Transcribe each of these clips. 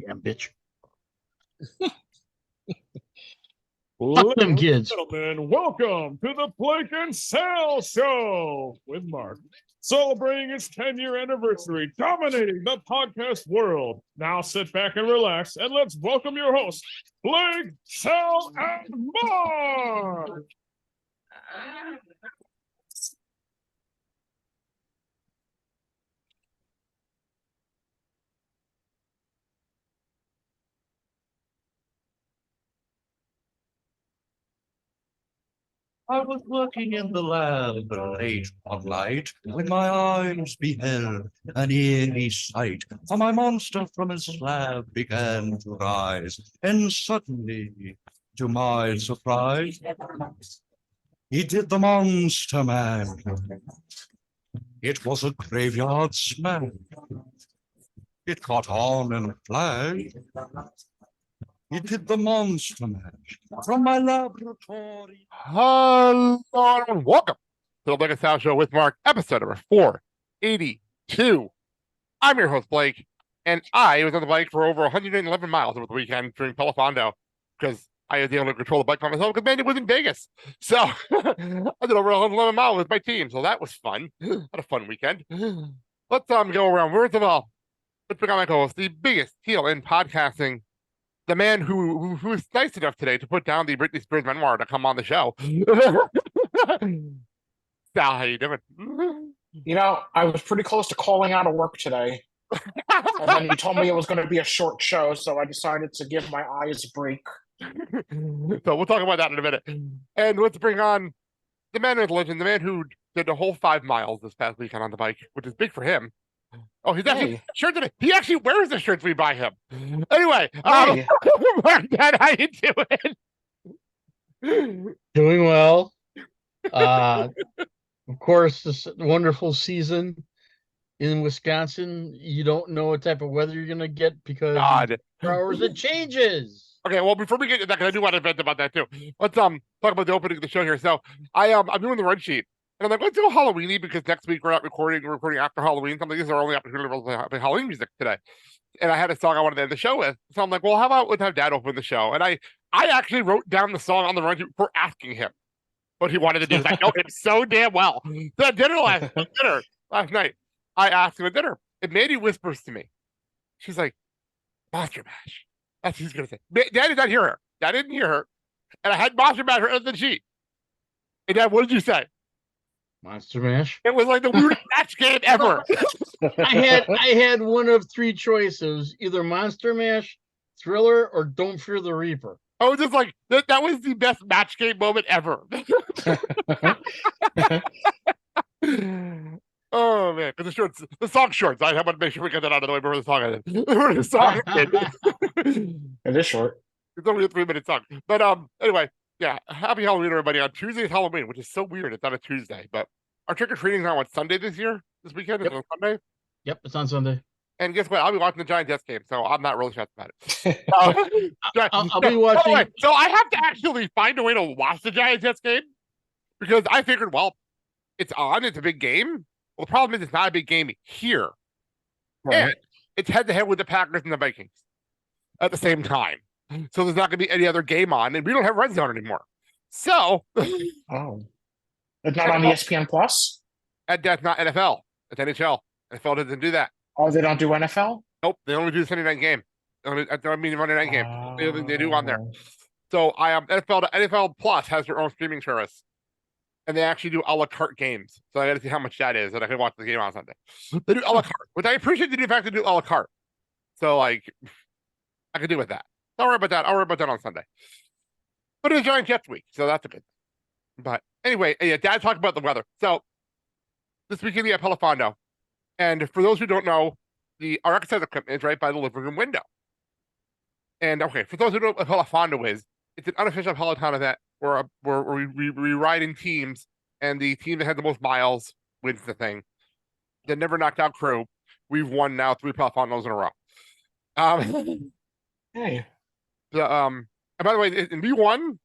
Yeah, bitch. Fuck them kids. Gentlemen, welcome to the Blake Sal Show with Mark. Celebrating its 10-year anniversary, dominating the podcast world. Now sit back and relax, and let's welcome your hosts, Blake, Sal, and Mark. I was working in the lab late one night when my eyes beheld an eerie sight. For my monster from his slab began to rise, and suddenly, to my surprise, he did the monster man. It was a graveyard smash. It caught on in a flash. He did the monster mash from my laboratory. Hello and welcome to the Blake Sal Show with Mark, episode number 482. I'm your host, Blake, and I was on the bike for over 111 miles over the weekend during Telefondo because I was able to control the bike by myself because Mandy was in Vegas. So I did over 111 miles with my team, so that was fun. Had a fun weekend. Let's go around. First of all, let's bring on my co-host, the biggest heel in podcasting, the man who was nice enough today to put down the Britney Spears memoir to come on the show. Sal, how you doing? You know, I was pretty close to calling out of work today. And then you told me it was going to be a short show, so I decided to give my eyes a break. So we'll talk about that in a minute. And let's bring on the man with legend, the man who did the whole 5 miles this past weekend on the bike, which is big for him. Oh, he's actually shirt today. He actually wears the shirts we buy him. Anyway, Mark, Dad, how you doing? Doing well. Of course, this wonderful season in Wisconsin. You don't know what type of weather you're gonna get because for hours it changes. Okay, well, before we get to that, because I do want to vent about that too. Let's talk about the opening of the show here. So I'm doing the run sheet. And I'm like, let's do a Halloween-y because next week we're not recording. We're recording after Halloween. So I'm like, this is our only opportunity to play Halloween music today. And I had a song I wanted to end the show with. So I'm like, well, how about let's have Dad open the show? And I actually wrote down the song on the run for asking him what he wanted to do. I know him so damn well. So at dinner last night, I asked him at dinner. And Mandy whispers to me. She's like, Monster Mash. That's what he's going to say. Dad did not hear her. Dad didn't hear her. And I had Monster Mash written on the sheet. And Dad, what did you say? Monster Mash. It was like the weirdest match game ever. I had one of 3 choices: either Monster Mash, Thriller, or Don't Fear the Reaper. I was just like, that was the best match game moment ever. Oh man, because the song's short. So I want to make sure we get that out of the way before the song ends. It is short. It's only a 3-minute song. But anyway. Yeah, happy Halloween, everybody. On Tuesday is Halloween, which is so weird. It's not a Tuesday, but our trick-or-treating is on Sunday this weekend? Yep. Is it on Sunday? Yep, it's on Sunday. And guess what? I'll be watching the Giants game, so I'm not really stressed about it. I'll be watching. Way, so I have to actually find a way to watch the Giants game because I figured, well, it's on. It's a big game. Well, the problem is it's not a big game here. Right. And it's head-to-head with the Packers and the Vikings at the same time. So there's not going to be any other game on, and we don't have Red Zone anymore. So, it's not on ESPN Plus. That's not NFL. It's NHL. NFL doesn't do that. Oh, they don't do NFL? Nope, they only do the Sunday night game. I mean, Monday night game. They do on there. So NFL Plus has their own streaming service, and they actually do a la carte games. So I got to see how much that is, and I can watch the game on Sunday. They do a la carte, which I appreciate the fact they do a la carte. So like, I can do with that. I'll worry about that. I'll worry about that on Sunday. But it's Giant Jets week, so that's a good thing. But anyway, yeah, Dad talked about the weather. So this weekend we have Telefondo. And for those who don't know, our exercise equipment is right by the living room window. And okay, for those who don't know what Telefondo is, it's an unofficial Peloton event where we ride in teams, and the team that had the most miles wins the thing. The never knocked out crew. We've won now 3 Telefondos in a row. Hey. And by the way, we won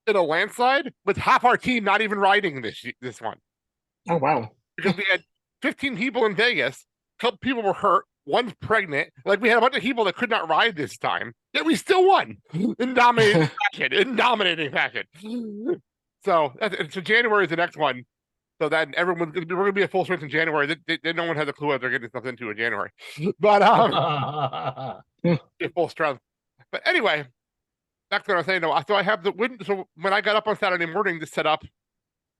in a landslide with half our team not even riding this one. Oh wow! Because we had 15 people in Vegas. A couple people were hurt. One's pregnant. Like, we had a bunch of people that could not ride this time, yet we still won in dominating fashion. So January is the next one. So that we're going to be at full strength in January. No one has a clue what they're getting stuff into in January, but full strength. But anyway, that's what I was saying. No, so I have the wind. So when I got up on Saturday morning to set up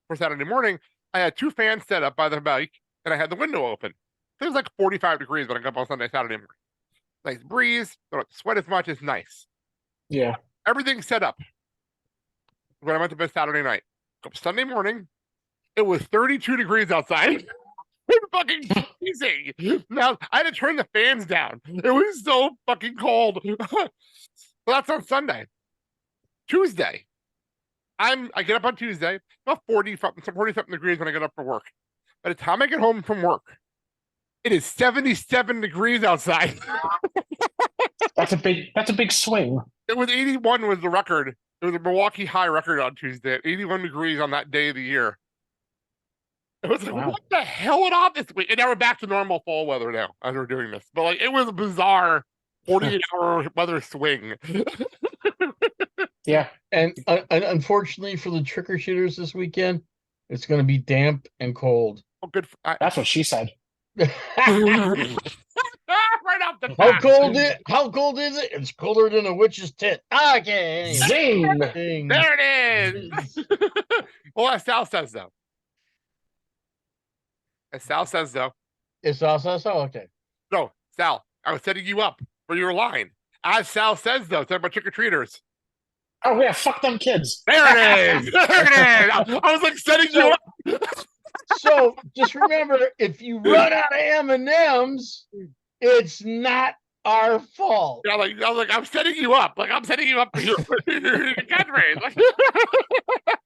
for Saturday morning, I had 2 fans set up by the bike, and I had the window open. It was like 45 degrees when I got up on Saturday morning. Nice breeze. Don't have to sweat as much. It's nice. Yeah. Everything's set up. When I went to bed Saturday night, Sunday morning, it was 32 degrees outside. It's fucking freezing. Now I had to turn the fans down. It was so fucking cold. Well, that's on Sunday. Tuesday, I get up on Tuesday, about 40 something degrees when I get up for work. By the time I get home from work, it is 77 degrees outside. That's a big swing. It was 81 was the record. It was a Milwaukee high record on Tuesday at 81 degrees on that day of the year. It was like, wow. What the hell went on this week? And now we're back to normal fall weather now as we're doing this. But like, it was a bizarre 48-hour weather swing. Yeah. And unfortunately for the trick-or-treaters this weekend, it's going to be damp and cold. Oh, good. That's what she said. Right off the How bat. How cold is it? It's colder than a witch's tit. Okay. Zing! Ding. There it is. Well, as Sal says, though. It's also okay. No, Sal, I was setting you up for your line. As Sal says, though, talking about trick-or-treaters. Oh, yeah, fuck them kids. There it is. There it is. I was like setting you up. So just remember, if you run out of M&Ms, it's not our fault. Yeah, I was like, I'm setting you up. Like, I'm setting you up for your catchphrase. Like,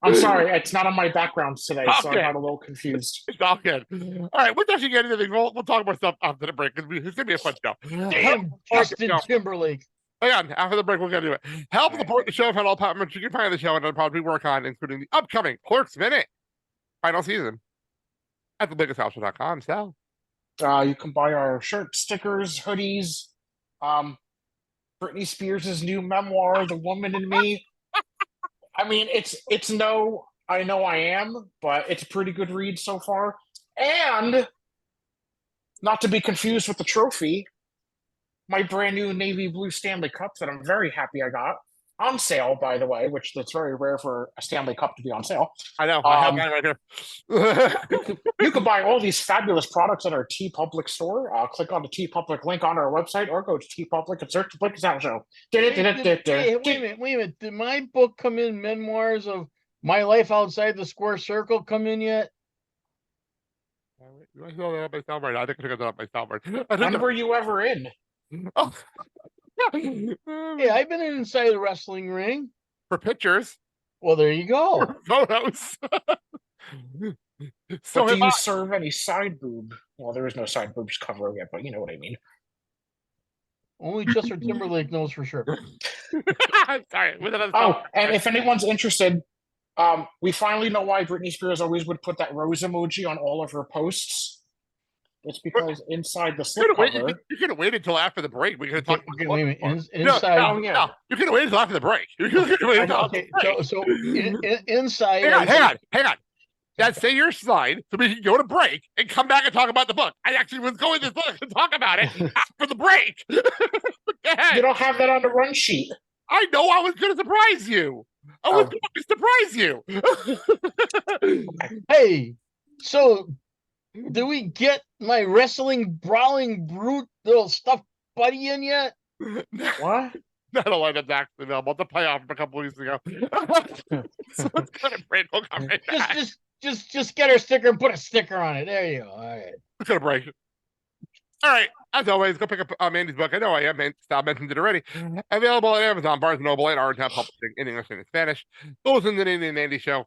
I'm sorry, it's not on my background today, so I Okay. got a little confused. it's all good. All right, we'll actually get into things. We'll talk more stuff after the break because it's going to be a fun show. Damn, Justin Timberlake. Hang on, after the break, we'll get into it. Help support the show and all departments. You can find the show and other products we work on, including the upcoming Clerks Minute final season at thebiggesthousehow.com. Sal. You can buy our shirts, stickers, hoodies. Britney Spears' new memoir, The Woman in Me. I mean, it's no I Know I Am, but it's a pretty good read so far. And not to be confused with the trophy, my brand new navy blue Stanley Cup that I'm very happy I got on sale, by the way, which that's very rare for a Stanley Cup to be on sale. I know. I have mine right here. You can buy all these fabulous products at our TeePublic store. Click on the TeePublic link on our website or go to TeePublic and search the Blake Sal Show. Wait a minute. Did my book come in, Memoirs of My Life Outside the Square Circle, come in yet? I saw that up myself right now. I think I got that up myself right. When were you ever in? Oh. Yeah, I've been inside the wrestling ring. For pictures. Well, there you go. For photos. So But do have you I. serve any side boob? Well, there is no side boobs cover yet, but you know what I mean. Only Justin Timberlake knows for sure. Sorry. Oh, and if anyone's interested, we finally know why Britney Spears always would put that rose emoji on all of her posts. It's because inside the slipcover. You could have waited until after the break. We could have talked. Okay, wait a minute. No, Inside. no, you could have waited until after the break. You could have waited until after Okay, the break. so inside. Hang on. That's say your slide so we can go to break and come back and talk about the book. I actually was going to book and talk about it after the break. You don't have that on the run sheet. I know I was going to surprise you. I was going to surprise you. Hey, so do we get my wrestling brawling brute little stuffed buddy in yet? What? Not a line that's actually available. The playoff from a couple weeks ago. So it's kind of break. We'll come right back. Just get her sticker and put a sticker on it. There you go. All right. It's gonna break. All right. As always, go pick up Mandy's book. I know I am. Stop mentioned it already. Available at Amazon, Barnes & Noble, and Orange Publishing in English and in Spanish. Those in the Nandy and Mandy show.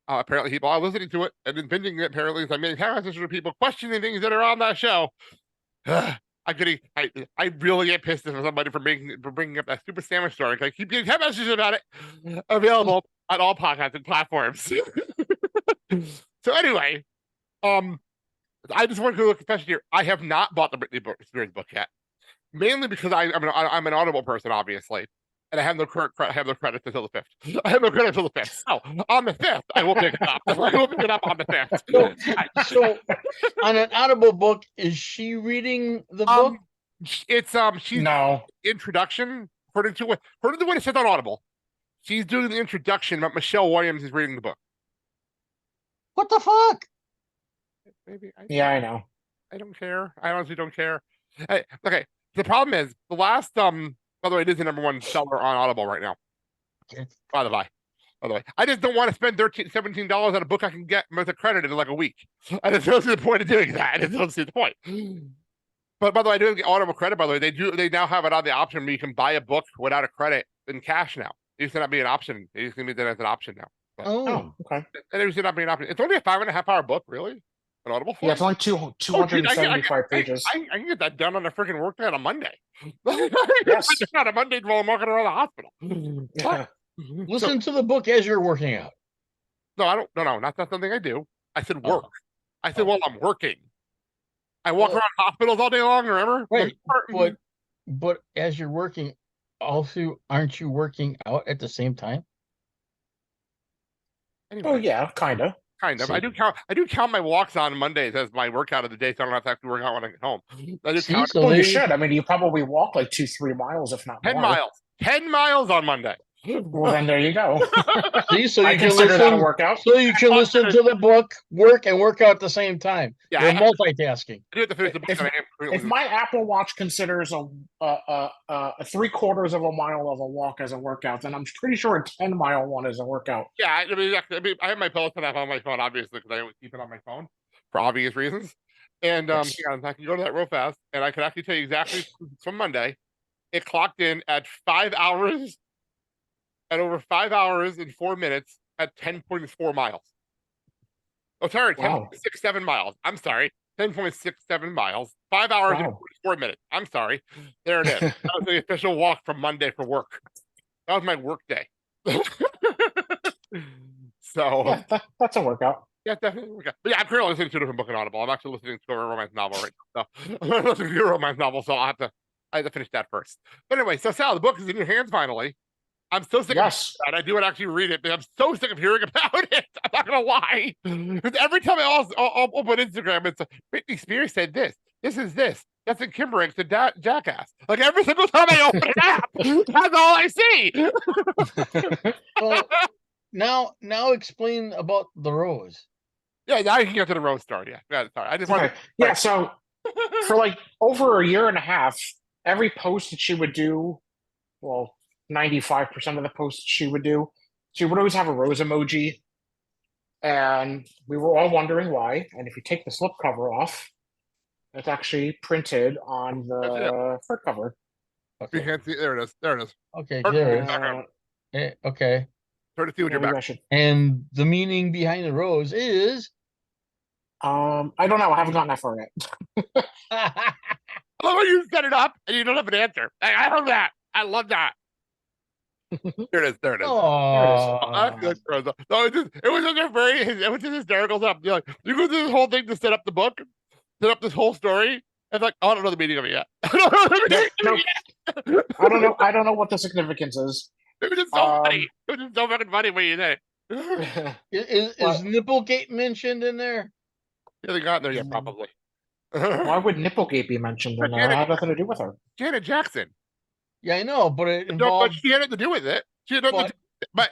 Apparently, people are listening to it and then binging it. Apparently, so I'm getting messages from people questioning things that are on that show. I really get pissed at somebody for bringing up that stupid sandwich story. I keep getting messages about it. Available on all podcasting platforms. So anyway, I just want to do a confession here. I have not bought the Britney Spears book yet, mainly because I'm an Audible person, obviously, and I have no credit until the 5th. I have no credit until the 5th. So on the 5th, I will pick it up. I will pick it up on the 5th. So on an Audible book, is she reading the book? It's she's No. introduction according to what it says on Audible. She's doing the introduction, but Michelle Williams is reading the book. What the fuck? Maybe. I know. I don't care. I honestly don't care. Okay. The problem is the last by the way, it is the #1 seller on Audible right now. Okay. By the way, I just don't want to spend $17 on a book I can get with a credit in like a week. I just don't see the point of doing that. I just don't see the point. But by the way, I do get Audible credit. By the way, they now have it on the option where you can buy a book without a credit in cash now. It used to not be an option. It used to be that as an option now. But, Oh, okay. and it used to not be an option. It's only a 5.5 hour book, really. An Audible for? Yeah, it's only 275 pages. I can get that done on a freaking workday on a Monday. Yes. On a Monday while I'm walking around the hospital. Yeah. Listen to the book as you're working out. No, I don't. No, not that's something I do. I said work. I said while I'm working. I walk around hospitals all day long. Remember? Right, but as you're working, also aren't you working out at the same time? Anyway, Oh yeah, kind of. kind of. See. I do count my walks on Mondays as my workout of the day, so I don't have to actually work out when I get home. I just See, count so Well, you they- should. I mean, you probably walk like 2-3 miles, if not 10 more. miles. 10 miles on Monday. Well, then there you go. See, so I you can consider that a listen. workout. So you can listen to the book, work, and work out at the same time. Yeah, You're I multitasking. do have to finish the book. If- and I am If completely- my Apple Watch considers a 3/4 of a mile of a walk as a workout, then I'm pretty sure a 10-mile one is a workout. Yeah, I have my Peloton app on my phone, obviously, because I always keep it on my phone for obvious reasons. And Yes. yeah, I can go to that real fast, and I can actually tell you exactly from Monday. It clocked in at 5 hours, at over 5 hours and 4 minutes at 10.4 miles. Oh, sorry, Wow. 10.67 miles. I'm sorry, 10.67 miles. 5 hours and Wow. 44 minutes. I'm sorry. There it is. That was the official walk from Monday for work. That was my work day. So Yeah, that's a workout. yeah, definitely. Okay. But yeah, I'm currently listening to a different book on Audible. I'm actually listening to a romance novel right now. So I'm listening to a romance novel, so I have to finish that first. But anyway, so Sal, the book is in your hands finally. I'm so sick Yes. of it. I do want to actually read it, but I'm so sick of hearing about it. I'm not gonna lie. 'Cause every time I'll open Instagram, it's Britney Spears said this. This is this. That's in Kimbering's the jackass. Like every single time I open an app, that's all I see. Well, now explain about the rose. Yeah, now you can get to the rose story. Yeah, sorry. I just wanted. Okay. Yeah, so for like over a year and a half, every post that she would do, well, 95% of the posts she would do, she would always have a rose emoji. And we were all wondering why. And if you take the slipcover off, it's actually printed on the front cover. You Okay, can't see. There it is. There it is. okay, Or- there it is. Okay, Try to see what your maybe back. I should. and the meaning behind the rose is. I don't know. I haven't gotten that far yet. I love how you set it up and you don't have an answer. I love that. I love that. There it is. There it is. Oh, Good, Rosa. No, it was just it was just hysterical stuff. You're like, you go through this whole thing to set up the book, set up this whole story. It's like, I don't know the meaning of it yet. I don't know the meaning of it yet. I don't know. I don't know what the significance is. It was just so funny. It was just so fucking funny when you did it. is What? Nipplegate mentioned in there? Yeah, they got in there yet, probably. Why would Nipplegate be mentioned in there? It had nothing to do with her. Janet Jackson. Yeah, I know, but it No, but involved. she had nothing to do with it. She had nothing. But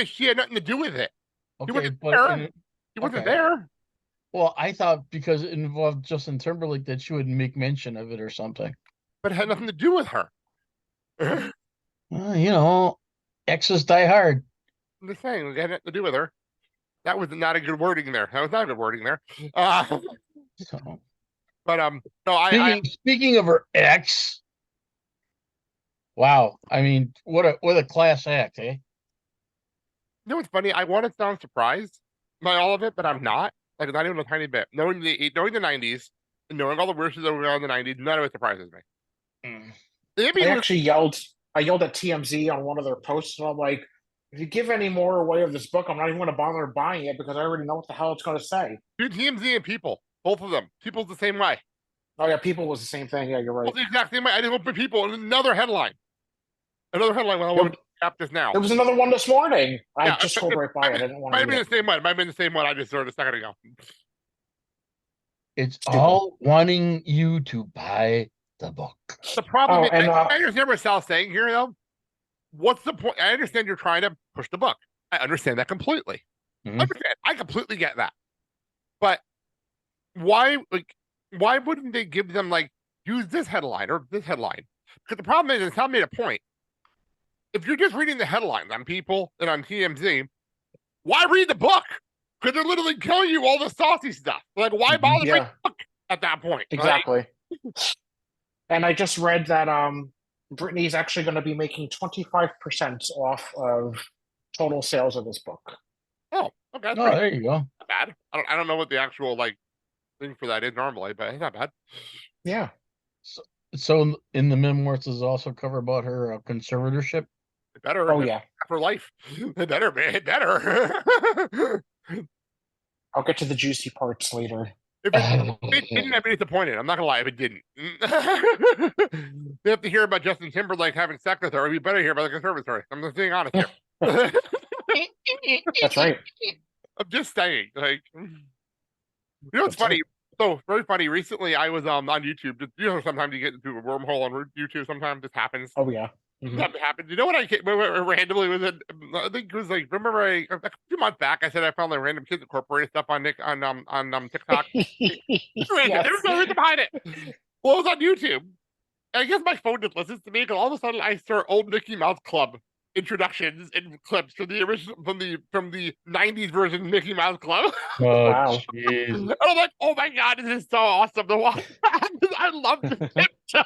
She had nothing to do with it. okay, wasn't but there. She wasn't Okay. there. well, I thought because it involved Justin Timberlake that she would make mention of it or something. But it had nothing to do with her. Well, exes die hard. I'm just saying, it had nothing to do with her. That was not a good wording there. That was not a good wording there. So, But no, I speaking of her ex, wow! I mean, what a class act, eh? you know what's funny? I want to sound surprised by all of it, but I'm not. Like not even a tiny bit. Knowing the '90s, and knowing all the weird shit that were on in the '90s, none of it surprises me. Maybe I it was- actually yelled. I yelled at TMZ on one of their posts, and I'm like, "If you give any more away of this book, I'm not even going to bother buying it because I already know what the hell it's going to say." dude, TMZ and people. Both of them. People's the same way. Oh yeah, People was the same thing. Yeah, you're right. Both the exact same way. I just opened People and another headline. Another headline when I want to cap this now. There was another one this morning. I Yeah, just scrolled right by it. I didn't want might to have been read the same one. Might have been the same one I just heard a second ago. It's all wanting you to buy the book. The problem Oh, is, and, I understand what Sal's saying here, though. What's the point? I understand you're trying to push the book. I understand that completely. Mhm. I completely get that. But why wouldn't they give them use this headline or this headline? Because the problem is, Sal made a point. If you're just reading the headlines on People and on TMZ, why read the book? Because they're literally telling you all the saucy stuff. Why bother reading the book at that point? exactly. Right? And I just read that Britney's actually going to be making 25% off of total sales of this book. Oh, okay. Oh, there you go. Not bad. I don't know what the actual thing for that is normally, but it's not bad. Yeah. So in the memoirs, does it also cover about her conservatorship? It better. Oh yeah. For life. It better, man. It better. I'll get to the juicy parts later. If it didn't, I'd be disappointed. I'm not gonna lie, if it didn't. They have to hear about Justin Timberlake having sex with her. We better hear about the conservatory. I'm just being honest here. That's right. I'm just saying. It's funny. So very funny. Recently, I was on YouTube. Sometimes you get into a wormhole on YouTube. Sometimes this happens. Oh yeah. Mm-hmm. That happened. You know what randomly was in? I think it was remember a few months back I said I found random Kids Incorporated stuff on TikTok. Yes. There was no reason behind it. Well, it was on YouTube. I guess my phone just listens to me because all of a sudden I start old Mickey Mouse Club introductions and clips from the original from the 90s version of Mickey Mouse Club. Oh, wow. And I'm like, oh my god, this is so awesome to watch. I love this show.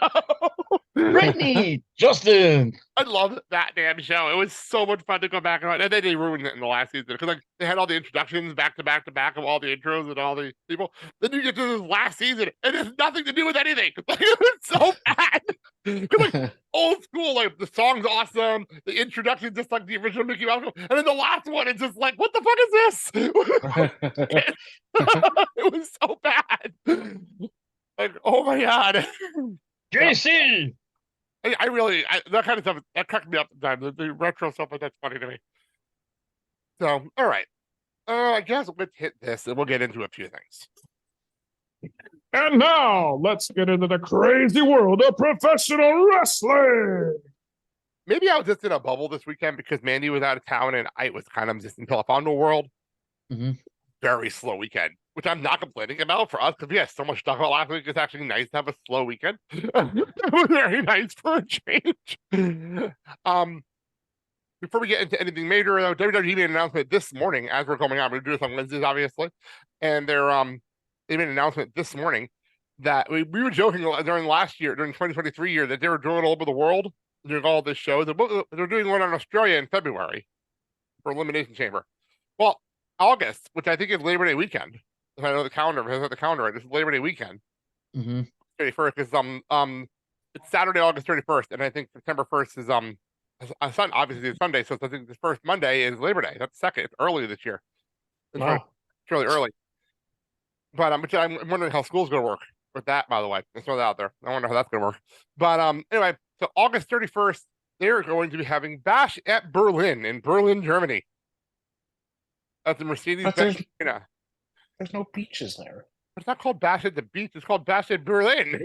Britney, Justin. I love that damn show. It was so much fun to go back and then they ruined it in the last season because they had all the introductions back to back to back of all the intros and all the people. Then you get to this last season and it has nothing to do with anything. It was so bad. Old school, the song's awesome. The introduction just like the original Mickey Mouse, and then the last one is just what the fuck is this? It was so bad. Oh my god. JC. I really that kind of stuff that cracked me up sometimes. The retro stuff that's funny to me. So, all right. I guess let's hit this and we'll get into a few things. And now, let's get into the crazy world of professional wrestling. Maybe I was just in a bubble this weekend because Mandy was out of town and I was kind of just until I found the world. Mm-hmm. Very slow weekend, which I'm not complaining about for us because we had so much stuff last week. It's actually nice to have a slow weekend. It was very nice for a change. Before we get into anything major, though, WWE made an announcement this morning as we're coming on. We're doing this on Wednesdays, obviously, and they made an announcement this morning that we were joking during last year, during 2023 year, that they were doing all over the world, doing all this shows. They're doing one in Australia in February for Elimination Chamber. Well, August, which I think is Labor Day weekend. If I know the calendar, if I have the calendar right, it's Labor Day weekend. 31st is it's Saturday, August 31st, and I think September 1st is obviously it's Sunday, so I think the first Monday is Labor Day. That's second. It's early this year. It's really early. But I'm wondering how school's going to work with that, by the way. Let's throw that out there. I wonder how that's going to work. But anyway, so August 31st, they're going to be having Bash at Berlin in Berlin, Germany. At the Mercedes-Benz Arena. There's no beaches there. It's not called Bash at the Beach. It's called Bash at Berlin.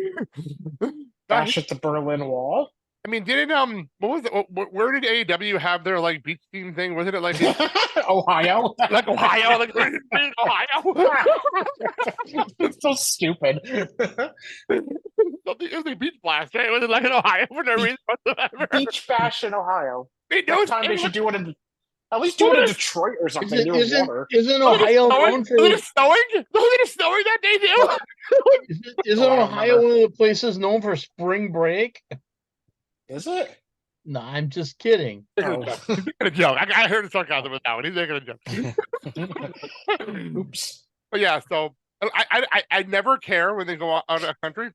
Bash at the Berlin Wall? I mean, didn't what was it? Where did AEW have their beach team thing? Wasn't it Ohio? Like Ohio? Like Ohio? It's so stupid. It was a beach blast, right? It was like in Ohio for no reason whatsoever. Beach Bash in Ohio. Next time they should do it in at least do it in Detroit or something near water. Isn't Ohio known for snowing? Was it snowing that day too? Isn't Ohio one of the places known for spring break? Is it? No, I'm just kidding. He's making a joke. I heard a sarcasm with that one. He's making a joke. Oops. But yeah, so I never care when they go out of the country.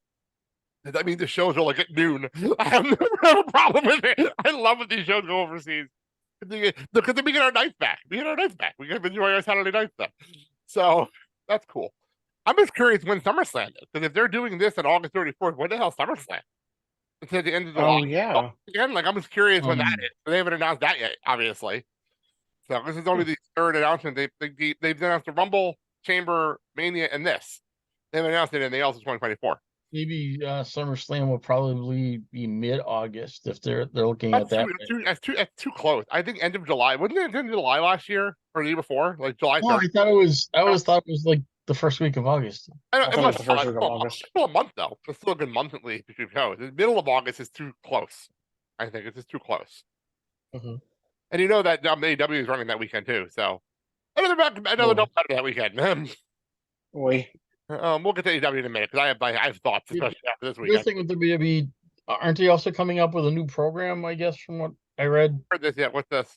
That means the shows are at noon. I have never a problem with it. I love when these shows go overseas. Because we get our nights back. We can enjoy our Saturday night stuff. So that's cool. I'm just curious when SummerSlam is, because if they're doing this on August 34th, when the hell is SummerSlam? It's at the end of July. Oh yeah. Again, like I'm just curious when that Um, is. But they haven't announced that yet, obviously. So this is only the third announcement. They've announced the Rumble, Chamber, Mania, and this. They haven't announced anything else in 2024. maybe SummerSlam will probably be mid-August if they're looking at that. That's too close. I think end of July. Wasn't it end of July last year or the year before? Like July 3rd. I always thought it was like the first week of August. I I thought it was the first week of August. It's still a month though. It's still a good month at least between shows. The middle of August is too close. I think it's just too close. Mhm. And you know that AEW is running that weekend too. So another double that weekend. Wait. We'll get to AEW in a minute because I have thoughts, especially after this The weekend. thing with the WWE, aren't they also coming up with a new program? I guess from what I read, Heard this yet? What's this?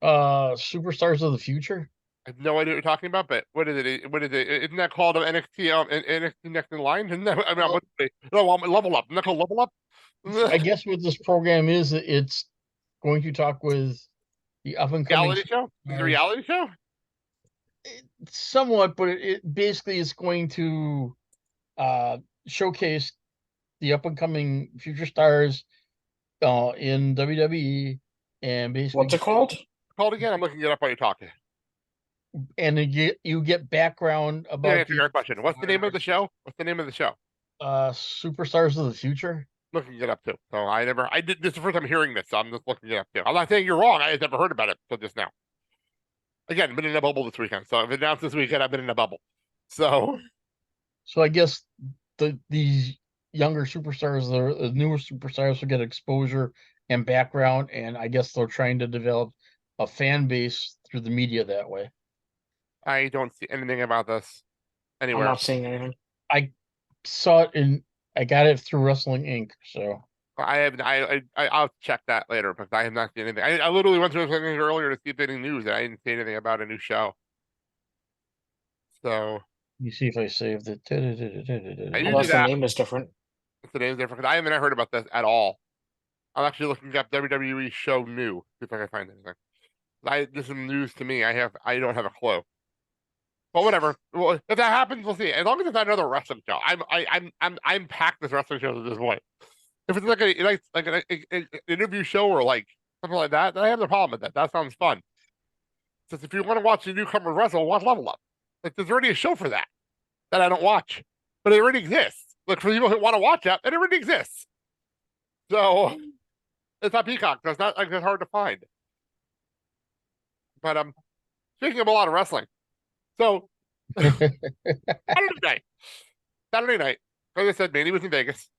Superstars of the Future. I have no idea what you're talking about, but what is it? What is it? Isn't that called NXT? NXT Next in Line? Isn't that? I mean, Level Up. Isn't that called Level Up? I guess what this program is, it's going to talk with the up and coming Reality show? Is it a reality show? somewhat, but it basically is going to showcase the up and coming future stars in WWE, and basically What's it called? Called again? I'm looking it up while you're talking. and you get background Yeah, about answer your question. What's the name of the show? What's the name of the show? Superstars of the Future. Looking it up too. So I did this is the first time hearing this, so I'm just looking it up too. I'm not saying you're wrong. I had never heard about it until just now. Again, been in a bubble this weekend. So if it's announced this weekend, I've been in a bubble. So I guess these younger superstars, the newer superstars, will get exposure and background, and I guess they're trying to develop a fan base through the media that way. I don't see anything about this I'm anywhere. not seeing anything. I saw it I got it through Wrestling Inc. So I'll check that later because I have not seen anything. I literally went through something earlier to see if any news, and I didn't see anything about a new show. So you see if I saved it. Unless the name is different. the name's different. I haven't heard about this at all. I'm actually looking up WWE show new. See if I can find anything. This is news to me. I don't have a clue. But whatever. Well, if that happens, we'll see. As long as it's not another wrestling show, I'm packed with wrestling shows at this point. If it's like an interview show or like something like that, then I have no problem with that. That sounds fun. Since if you want to watch the newcomers wrestle, watch Level Up. Like there's already a show for that I don't watch, but it already exists. Like for people who want to watch that, it already exists. So it's not Peacock. So it's not like it's hard to find. But speaking of a lot of wrestling. So Saturday night, like I said, Manny was in Vegas.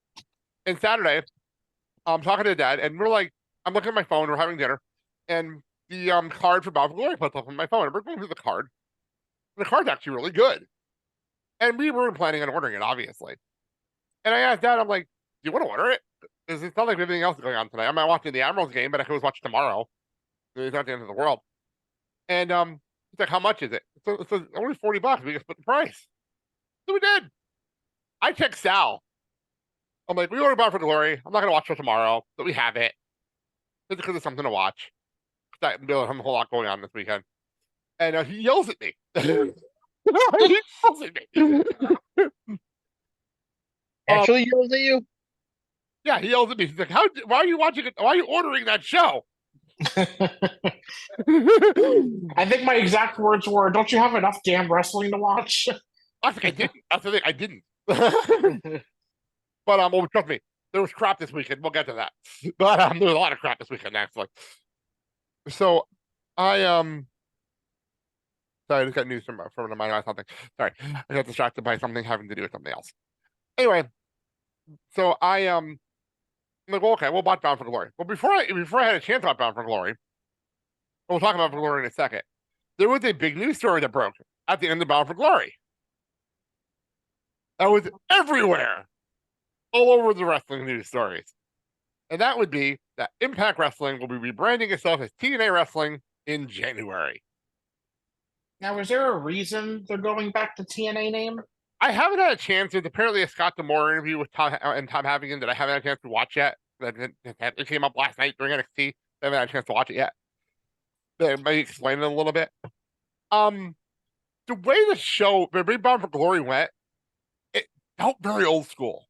And Saturday, I'm talking to Dad, and we're like, I'm looking at my phone, we're having dinner, and the card for Bound for Glory pops up on my phone, and we're going through the card. And the card's actually really good. And we weren't planning on ordering it, obviously. And I asked Dad, I'm like, do you want to order it? Because it's not like everything else is going on tonight. I'm not watching the Admirals game, but I could always watch tomorrow. It's not the end of the world. And he's like, how much is it? So it's only $40. We can split the price. So we did. I text Sal. I'm like, we ordered Bound for Glory. I'm not going to watch it tomorrow, but we have it. It's because it's something to watch. I have a whole lot going on this weekend. And he yells at me. He yells at me. Actually yells at you? Yeah, he yells at me. He's like, why are you watching it? Why are you ordering that show? I think my exact words were, don't you have enough damn wrestling to watch? I think I didn't. That's the thing. I didn't. But well, trust me, there was crap this weekend. We'll get to that. But there was a lot of crap this weekend, actually. So I sorry, I just got news from a minor or something. Sorry, I got distracted by something having to do with something else. Anyway, so I'm like, well, okay, we'll watch Bound for Glory. Well, before I had a chance about Bound for Glory, we'll talk about Glory in a second. There was a big news story that broke at the end of Bound for Glory. That was everywhere, all over the wrestling news stories. And that would be that Impact Wrestling will be rebranding itself as TNA Wrestling in January. Now, is there a reason they're going back to TNA name? I haven't had a chance. There's apparently a Scott D'Amore interview with Tom Havigan that I haven't had a chance to watch yet. It came up last night during NXT. I haven't had a chance to watch it yet. They may explain it a little bit. The way the Bound for Glory went, felt very old school.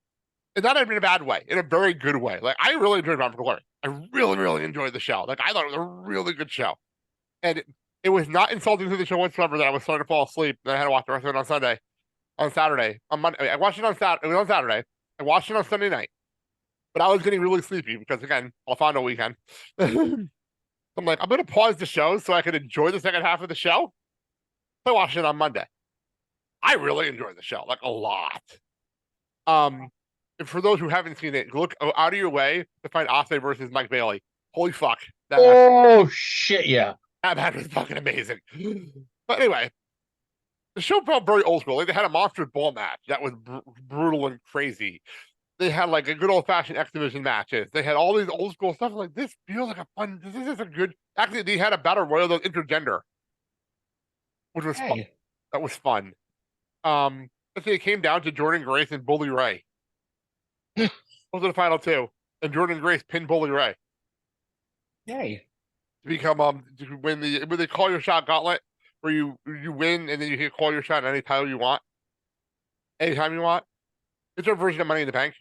And not in a bad way, in a very good way. Like, I really enjoyed Bound for Glory. I really, really enjoyed the show. Like, I thought it was a really good show. And it was not insulting to the show whatsoever that I was starting to fall asleep and I had to watch the rest of it on Saturday. On Monday. I watched it on Saturday. It was on Saturday. I watched it on Sunday night. But I was getting really sleepy because, again, Alfonso weekend. I'm like, I'm going to pause the show so I can enjoy the second half of the show. So I watched it on Monday. I really enjoyed the show, like, a lot. And for those who haven't seen it, look out of your way to find Osprey versus Mike Bailey. Holy fuck. Shit, yeah. That match was fucking amazing. But anyway, the show felt very old school. Like, they had a monster ball match that was brutal and crazy. They had like a good old fashioned X Division matches. They had all these old school stuff. Like, this feels like a fun. This is a good. Actually, they had a battle royal that was intergender, which was fun. That was fun. It came down to Jordan Grace and Bully Ray. Those are the final two, and Jordan Grace pinned Bully Ray. Yay! To become to win when they call your shot gauntlet, where you win and then you can call your shot any title you want, anytime you want. It's their version of Money in the Bank.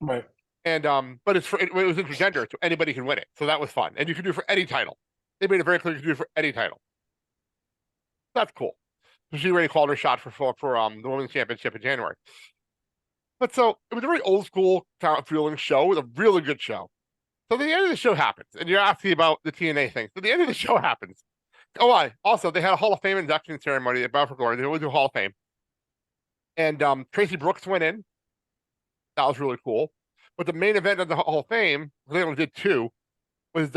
Right. And but it was intergender, so anybody can win it. So that was fun, and you can do it for any title. They made it very clear you can do it for any title. That's cool. So she already called her shot for the women's championship in January. But so it was a very old school kind of feeling show. It was a really good show. So the end of the show happens, and you're asking about the TNA thing. So the end of the show happens. Oh, also they had a Hall of Fame induction ceremony at Bound for Glory. They always do Hall of Fame. And Tracy Brooks went in. That was really cool. But the main event of the Hall of Fame, they only did two, was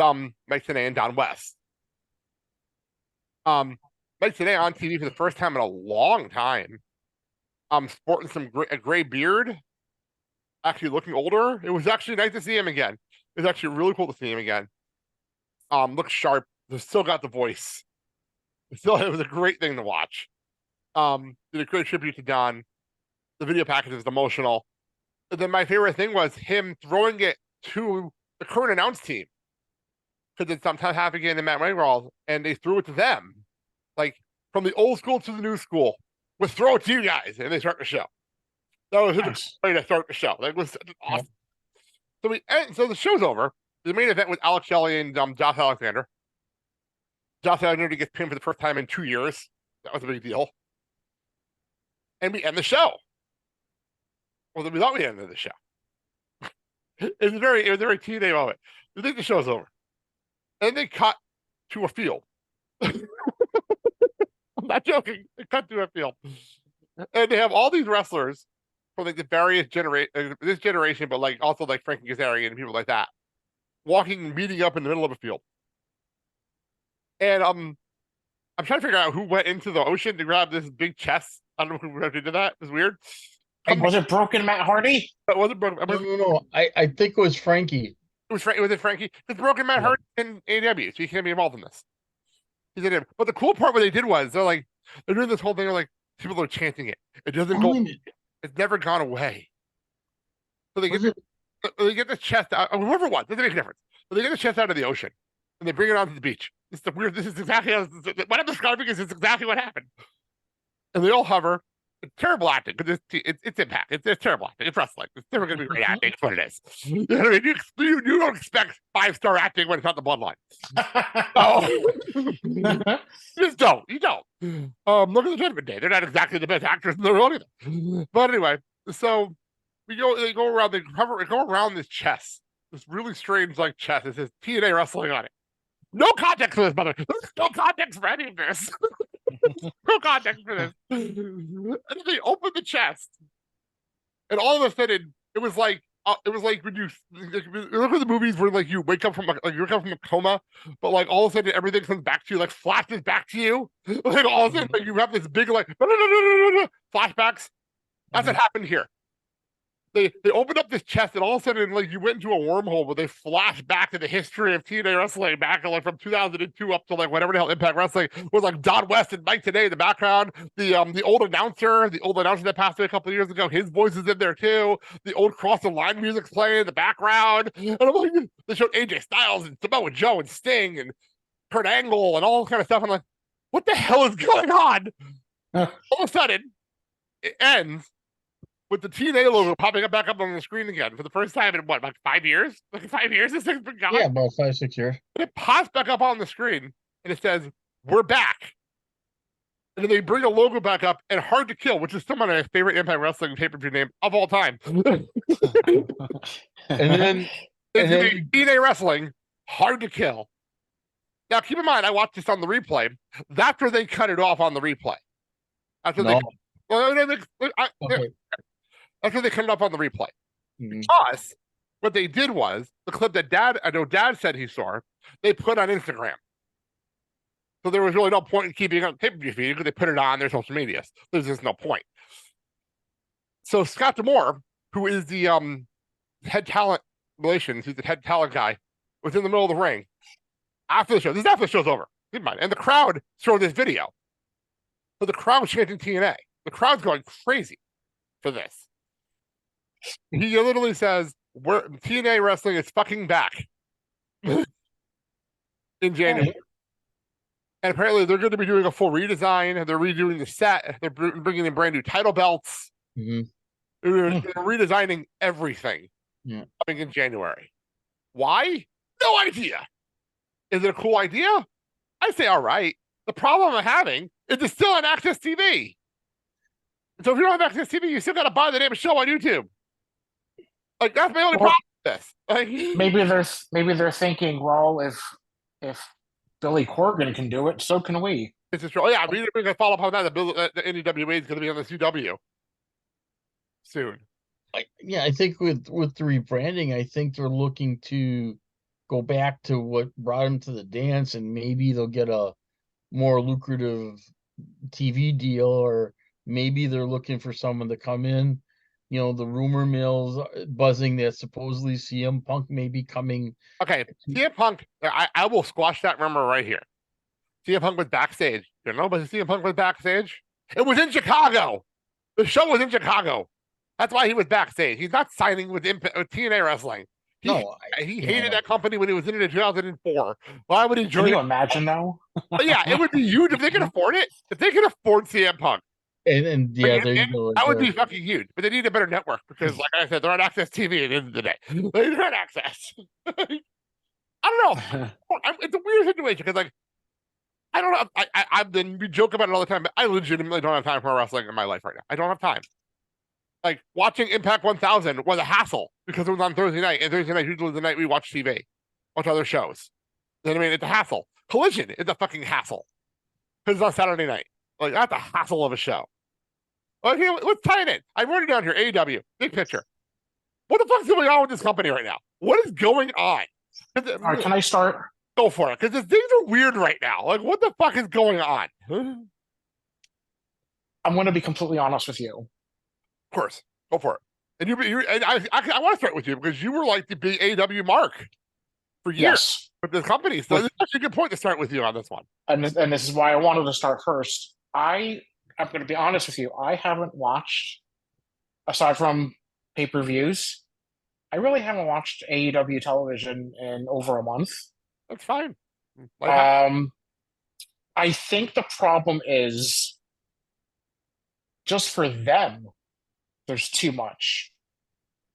Mike Tenay and Don West. Mike Tenay on TV for the first time in a long time. Sporting a gray beard, actually looking older. It was actually nice to see him again. It was actually really cool to see him again. Looks sharp. They still got the voice. It was a great thing to watch. Did a great tribute to Don. The video package was emotional. But then my favorite thing was him throwing it to the current announce team. Because it's sometimes happening in the Matt Ringwald, and they threw it to them. Like, from the old school to the new school. We'll throw it to you guys, and they start the show. That was nice. A way to start the show. That was awesome. Yeah. So the show's over. The main event was Alex Shelley and Josh Alexander. Josh Alexander gets pinned for the first time in 2 years. That was a big deal. And we end the show. Well, we thought we ended the show. It was a very TNA moment. I think the show's over. And they cut to a field. I'm not joking. They cut to a field. And they have all these wrestlers from like the various this generation, but like also like Frankie Kazarian and people like that, walking and meeting up in the middle of a field. And I'm trying to figure out who went into the ocean to grab this big chest. I don't know who did that. It's weird. Was it Broken Matt Hardy? It wasn't Broken. No. I think it was Frankie. Was it Frankie? It's Broken Matt Hardy in AEW, so he can't be involved in this. He did it. But the cool part what they did was they're doing this whole thing. They're like, people are chanting it. It doesn't go. It's never gone away. So they get the chest out. Whoever it was, doesn't make a difference. So they get the chest out of the ocean and they bring it onto the beach. This is exactly what I'm describing. Is exactly what happened. And they all hover. It's terrible acting because it's Impact. It's terrible acting. It's wrestling. It's never going to be great acting. It's what it is. You know what I mean? You don't expect 5-star acting when it's not the bloodline. You just don't. You don't. Look at the Judgment Day. They're not exactly the best actors in the world either. But anyway, so they go around this chest. This really strange like chest. It says TNA Wrestling on it. No context for this, brother. There's no context for any of this. No context for this. And then they open the chest, and all of a sudden, it was like when you look at the movies where like you wake up from a coma, but like all of a sudden everything comes back to you, like flashes back to you. Like all of a sudden, like, you have this big like flashbacks. That's what happened here. They opened up this chest, and all of a sudden, like you went into a wormhole where they flash back to the history of TNA Wrestling back like from 2002 up to like whatever the hell Impact Wrestling was, like Don West and Mike Tenay in the background. The old announcer that passed away a couple of years ago, his voice is in there too. The old Cross the Line music's playing in the background, and I'm like, they showed AJ Styles and Samoa Joe and Sting and Kurt Angle and all kind of stuff. I'm like, what the hell is going on? All of a sudden, it ends. with the TNA logo popping up back up on the screen again for the first time in what, like 5 years? Like 5 years this thing's been gone? Yeah, about 5-6 years. And it pops back up on the screen and it says, "We're back." And then they bring a logo back up, and Hard to Kill, which is still my favorite Impact Wrestling pay-per-view name of all time. And then TNA Wrestling, Hard to Kill. Now, keep in mind, I watched this on the replay. That's where they cut it off on the replay. After no. that's where they cut it off on the replay. Mhm. Plus, what they did was the clip that Dad said he saw, they put on Instagram. So there was really no point in keeping it on the pay-per-view feed because they put it on their social media. There's just no point. So Scott D'Amore, who is the head talent relations, who's the head talent guy, was in the middle of the ring after the show. This is after the show's over. Keep in mind. And the crowd showed this video. So the crowd was chanting TNA. The crowd's going crazy for this. He literally says, TNA Wrestling is fucking back in January. And apparently they're going to be doing a full redesign. They're redoing the set. They're bringing in brand new title belts. Mm-hmm. They're redesigning everything coming in January. Why? No idea. Is it a cool idea? I say all right. The problem I'm having is it's still on Access TV. So if you don't have Access TV, you still got to buy the damn show on YouTube. Like that's my only problem with this. Like, maybe they're thinking, well, if Billy Corgan can do it, so can we. This is true. Oh, yeah, we're going to follow up on that. The NWA is going to be on the CW soon. I think with the rebranding, I think they're looking to go back to what brought them to the dance, and maybe they'll get a more lucrative TV deal, or maybe they're looking for someone to come in. You know, the rumor mills buzzing that supposedly CM Punk may be coming. Okay, CM Punk, I will squash that rumor right here. CM Punk was backstage. You know, but CM Punk was backstage. It was in Chicago. The show was in Chicago. That's why he was backstage. He's not signing with TNA Wrestling. He hated that company when he was in it in 2004. Why would he join? Can you imagine though? But yeah, it would be huge if they could afford it. If they could afford CM Punk. And yeah, there you go. That would be fucking huge. But they need a better network because, like I said, they're on Access TV at the end of the day. They're on Access. I don't know. It's a weird situation because, like, I don't know. We joke about it all the time, but I legitimately don't have time for wrestling in my life right now. I don't have time. Like, watching Impact 1000 was a hassle because it was on Thursday night, and Thursday night usually the night we watch TV, watch other shows. You know what I mean? It's a hassle. Collision is a fucking hassle because it's on Saturday night. Like, that's a hassle of a show. Okay, let's tie it in. I wrote it down here. AEW, big picture. What the fuck's going on with this company right now? What is going on? All right, can I start? Go for it, because things are weird right now. Like, what the fuck is going on? I'm going to be completely honest with you. Of course, go for it. And I want to start with you because you were like the big AEW mark for years with this company. So it's actually a good point to start with you on this one. And this is why I wanted to start first. I'm going to be honest with you. I haven't watched, aside from pay-per-views, I really haven't watched AEW television in over a month. That's fine. I think the problem is just for them, there's too much.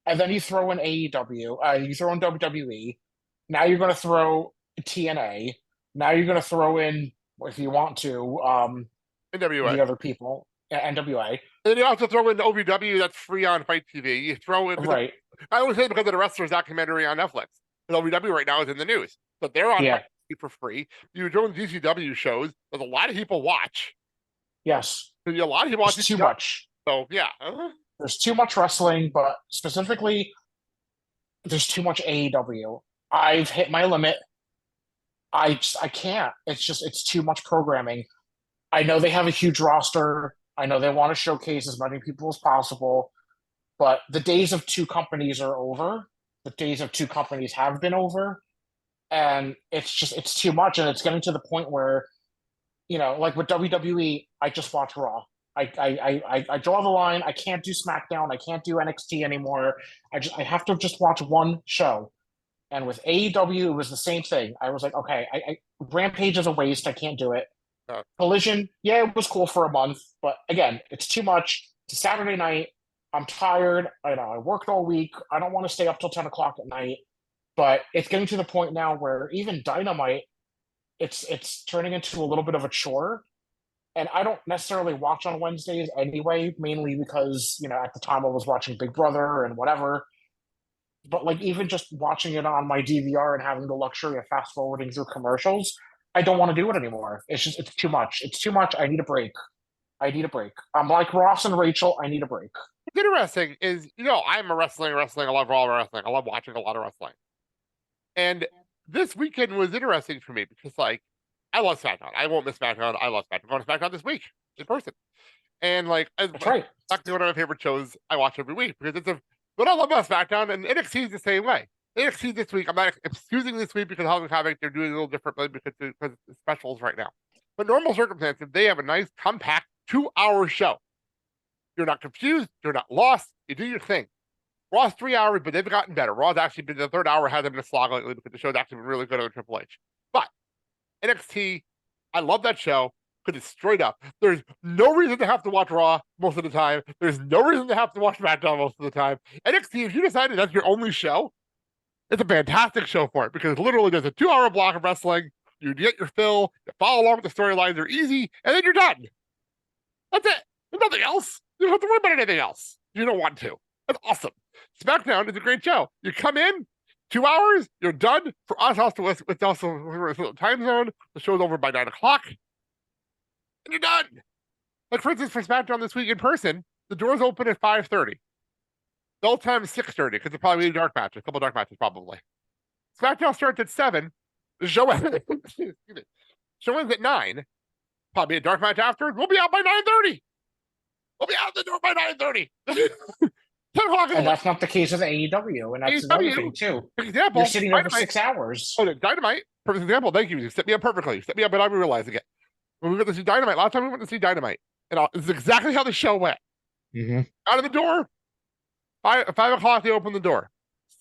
And then you throw in AEW, you throw in WWE. Now you're going to throw TNA. Now you're going to throw in, if you want to, NWA. The other people, NWA. And then you also throw in the OVW that's free on Fight TV. You throw in, right. I always say because of the wrestlers documentary on Netflix. The OVW right now is in the news, but they're on Fight TV for free. You throw in GCW shows. There's a lot of people watch. Yes, a lot of people watch. Too much. So yeah, there's too much wrestling, but specifically, there's too much AEW. I've hit my limit. I can't. It's too much programming. I know they have a huge roster. I know they want to showcase as many people as possible, but the days of two companies are over. The days of two companies have been over, and it's too much, and it's getting to the point where, you know, like with WWE, I just watch Raw. I draw the line. I can't do SmackDown. I can't do NXT anymore. I have to just watch one show. And with AEW, it was the same thing. I was like, okay, Rampage is a waste. I can't do it. Collision, yeah, it was cool for a month, but again, it's too much. It's a Saturday night. I'm tired. I worked all week. I don't want to stay up till 10 o'clock at night. But it's getting to the point now where even Dynamite, it's turning into a little bit of a chore. And I don't necessarily watch on Wednesdays anyway, mainly because, at the time I was watching Big Brother and whatever. But like even just watching it on my DVR and having the luxury of fast forwarding through commercials, I don't want to do it anymore. It's too much. It's too much. I need a break. I'm like Ross and Rachel. I need a break. What's interesting is, I'm a wrestling. I love all wrestling. I love watching a lot of wrestling. And this weekend was interesting for me because, like, I love SmackDown. I won't miss SmackDown. I love SmackDown. I'm going to SmackDown this week in person. And, like, That's right. Exactly one of my favorite shows I watch every week because what I love about SmackDown, and NXT is the same way. NXT this week, I'm not excusing this week because Halloween Havoc, they're doing a little differently because it's specials right now. But normal circumstances, they have a nice, compact 2-hour show. You're not confused. You're not lost. You do your thing. Raw's 3 hours, but they've gotten better. Raw's actually been the third hour, hasn't been a slog lately because the show's actually been really good on Triple H. But NXT, I love that show because it's straight up. There's no reason to have to watch Raw most of the time. There's no reason to have to watch SmackDown most of the time. NXT, if you decided that's your only show, it's a fantastic show for it because literally there's a 2-hour block of wrestling. You get your fill, you follow along with the storylines, they're easy, and then you're done. That's it. There's nothing else. You don't have to worry about anything else. You don't want to. That's awesome. SmackDown is a great show. You come in, 2 hours, you're done. For us, also it's also time zone. The show's over by 9 o'clock, and you're done. Like, for instance, for SmackDown this week in person, the doors open at 5:30. Bell time is 6:30 because there'll probably be a dark match, a couple dark matches probably. SmackDown starts at 7. The show show ends at 9. Probably a dark match afterwards. We'll be out by 9:30. We'll be out the door by 9:30. 10 o'clock. And that's not the case with AEW, and that's another thing too. For example, you're sitting over 6 hours. Oh, Dynamite. Perfect example. Thank you. You set me up perfectly. You set me up without me realizing it. When we went to see Dynamite, last time we went to see Dynamite, and this is exactly how the show went. Out of the door, 5 o'clock, they open the door.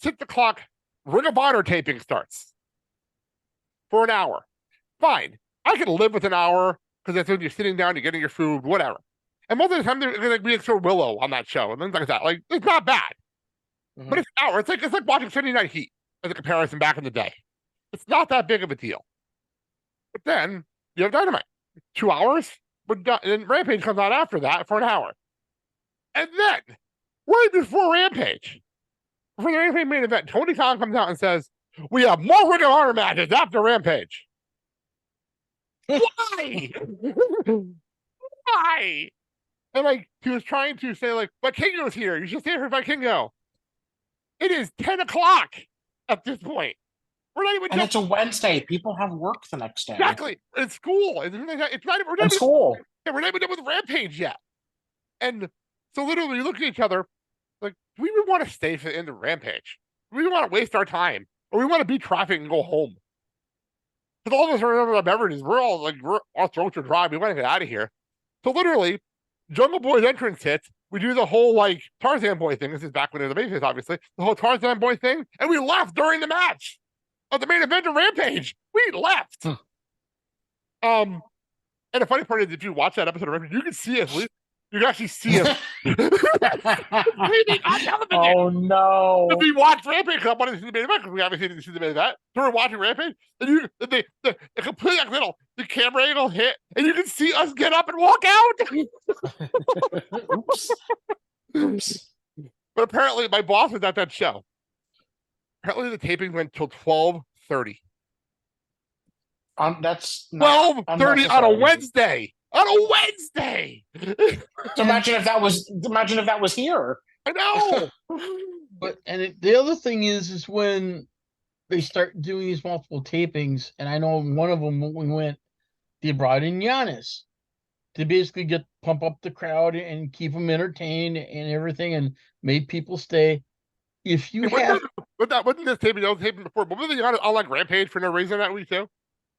6 o'clock, Ring of Honor taping starts for an hour. Fine. I can live with an hour because that's when you're sitting down, you're getting your food, whatever. And most of the time, they're going to be throw Willow on that show and things like that. Like, it's not bad. But it's an hour. It's like watching Sunday Night Heat as a comparison back in the day. It's not that big of a deal. But then you have Dynamite. 2 hours, we're done. And then Rampage comes out after that for an hour. And then, right before Rampage, for the Rampage main event, Tony Khan comes out and says, we have more Ring of Honor matches after Rampage. Why? Why? And like, he was trying to say, like, Vikingo's here. You should stay for Vikingo. It is 10 o'clock at this point. We're not even. And it's a Wednesday. People have work the next day. Exactly. It's school. It's not even school. We're not even done with Rampage yet. And so literally, you look at each other, like, do we even want to stay for the end of Rampage? Do we want to waste our time? Or we want to beat traffic and go home? Because all of us remember the beverages. We're our throats are dry. We want to get out of here. So literally, Jungle Boy's entrance hits. We do the whole, like, Tarzan Boy thing. This is back when it was a babyface, obviously. The whole Tarzan Boy thing. And we left during the match of the main event of Rampage. We left. And the funny part is, if you watch that episode of Rampage, you can see us. You can actually see us leaving on television. Oh no! If we watch Rampage, I wanted to see the main event because we obviously didn't see the main event. So we're watching Rampage, and the complete accidental, the camera angle hit, and you can see us get up and walk out. Oops. But apparently, my boss was at that show. Apparently, the taping went till 12:30. That's 12:30 on a Wednesday. On a Wednesday. So imagine if that was here. I know. But the other thing is when they start doing these multiple tapings, and I know one of them when we went, they brought in Giannis to basically pump up the crowd and keep them entertained and everything, and made people stay. If you have, wasn't this taping? That was taping before. But wasn't Giannis on like Rampage for no reason that week too?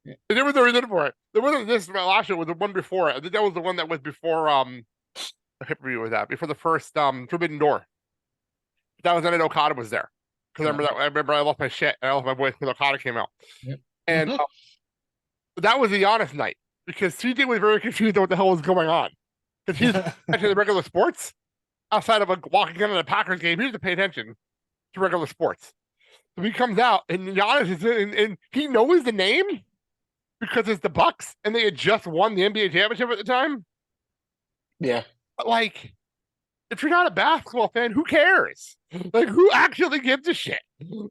Yeah. There was a reason for it. There wasn't this last year. Was the one before it. I think that was the one that was before what pay-per-view was that? Before the first Forbidden Door. That was when Okada was there. Because I remember I lost my shit and I lost my voice because Okada came out. Yep. And that was the Giannis night because CJ was very confused on what the hell was going on. Because he's actually the regular sports. outside of walking into the Packers game. He doesn't pay attention to regular sports. So he comes out, and Giannis is and he knows the name because it's the Bucks, and they had just won the NBA championship at the time. Yeah. But like, if you're not a basketball fan, who cares? Like, who actually gives a shit?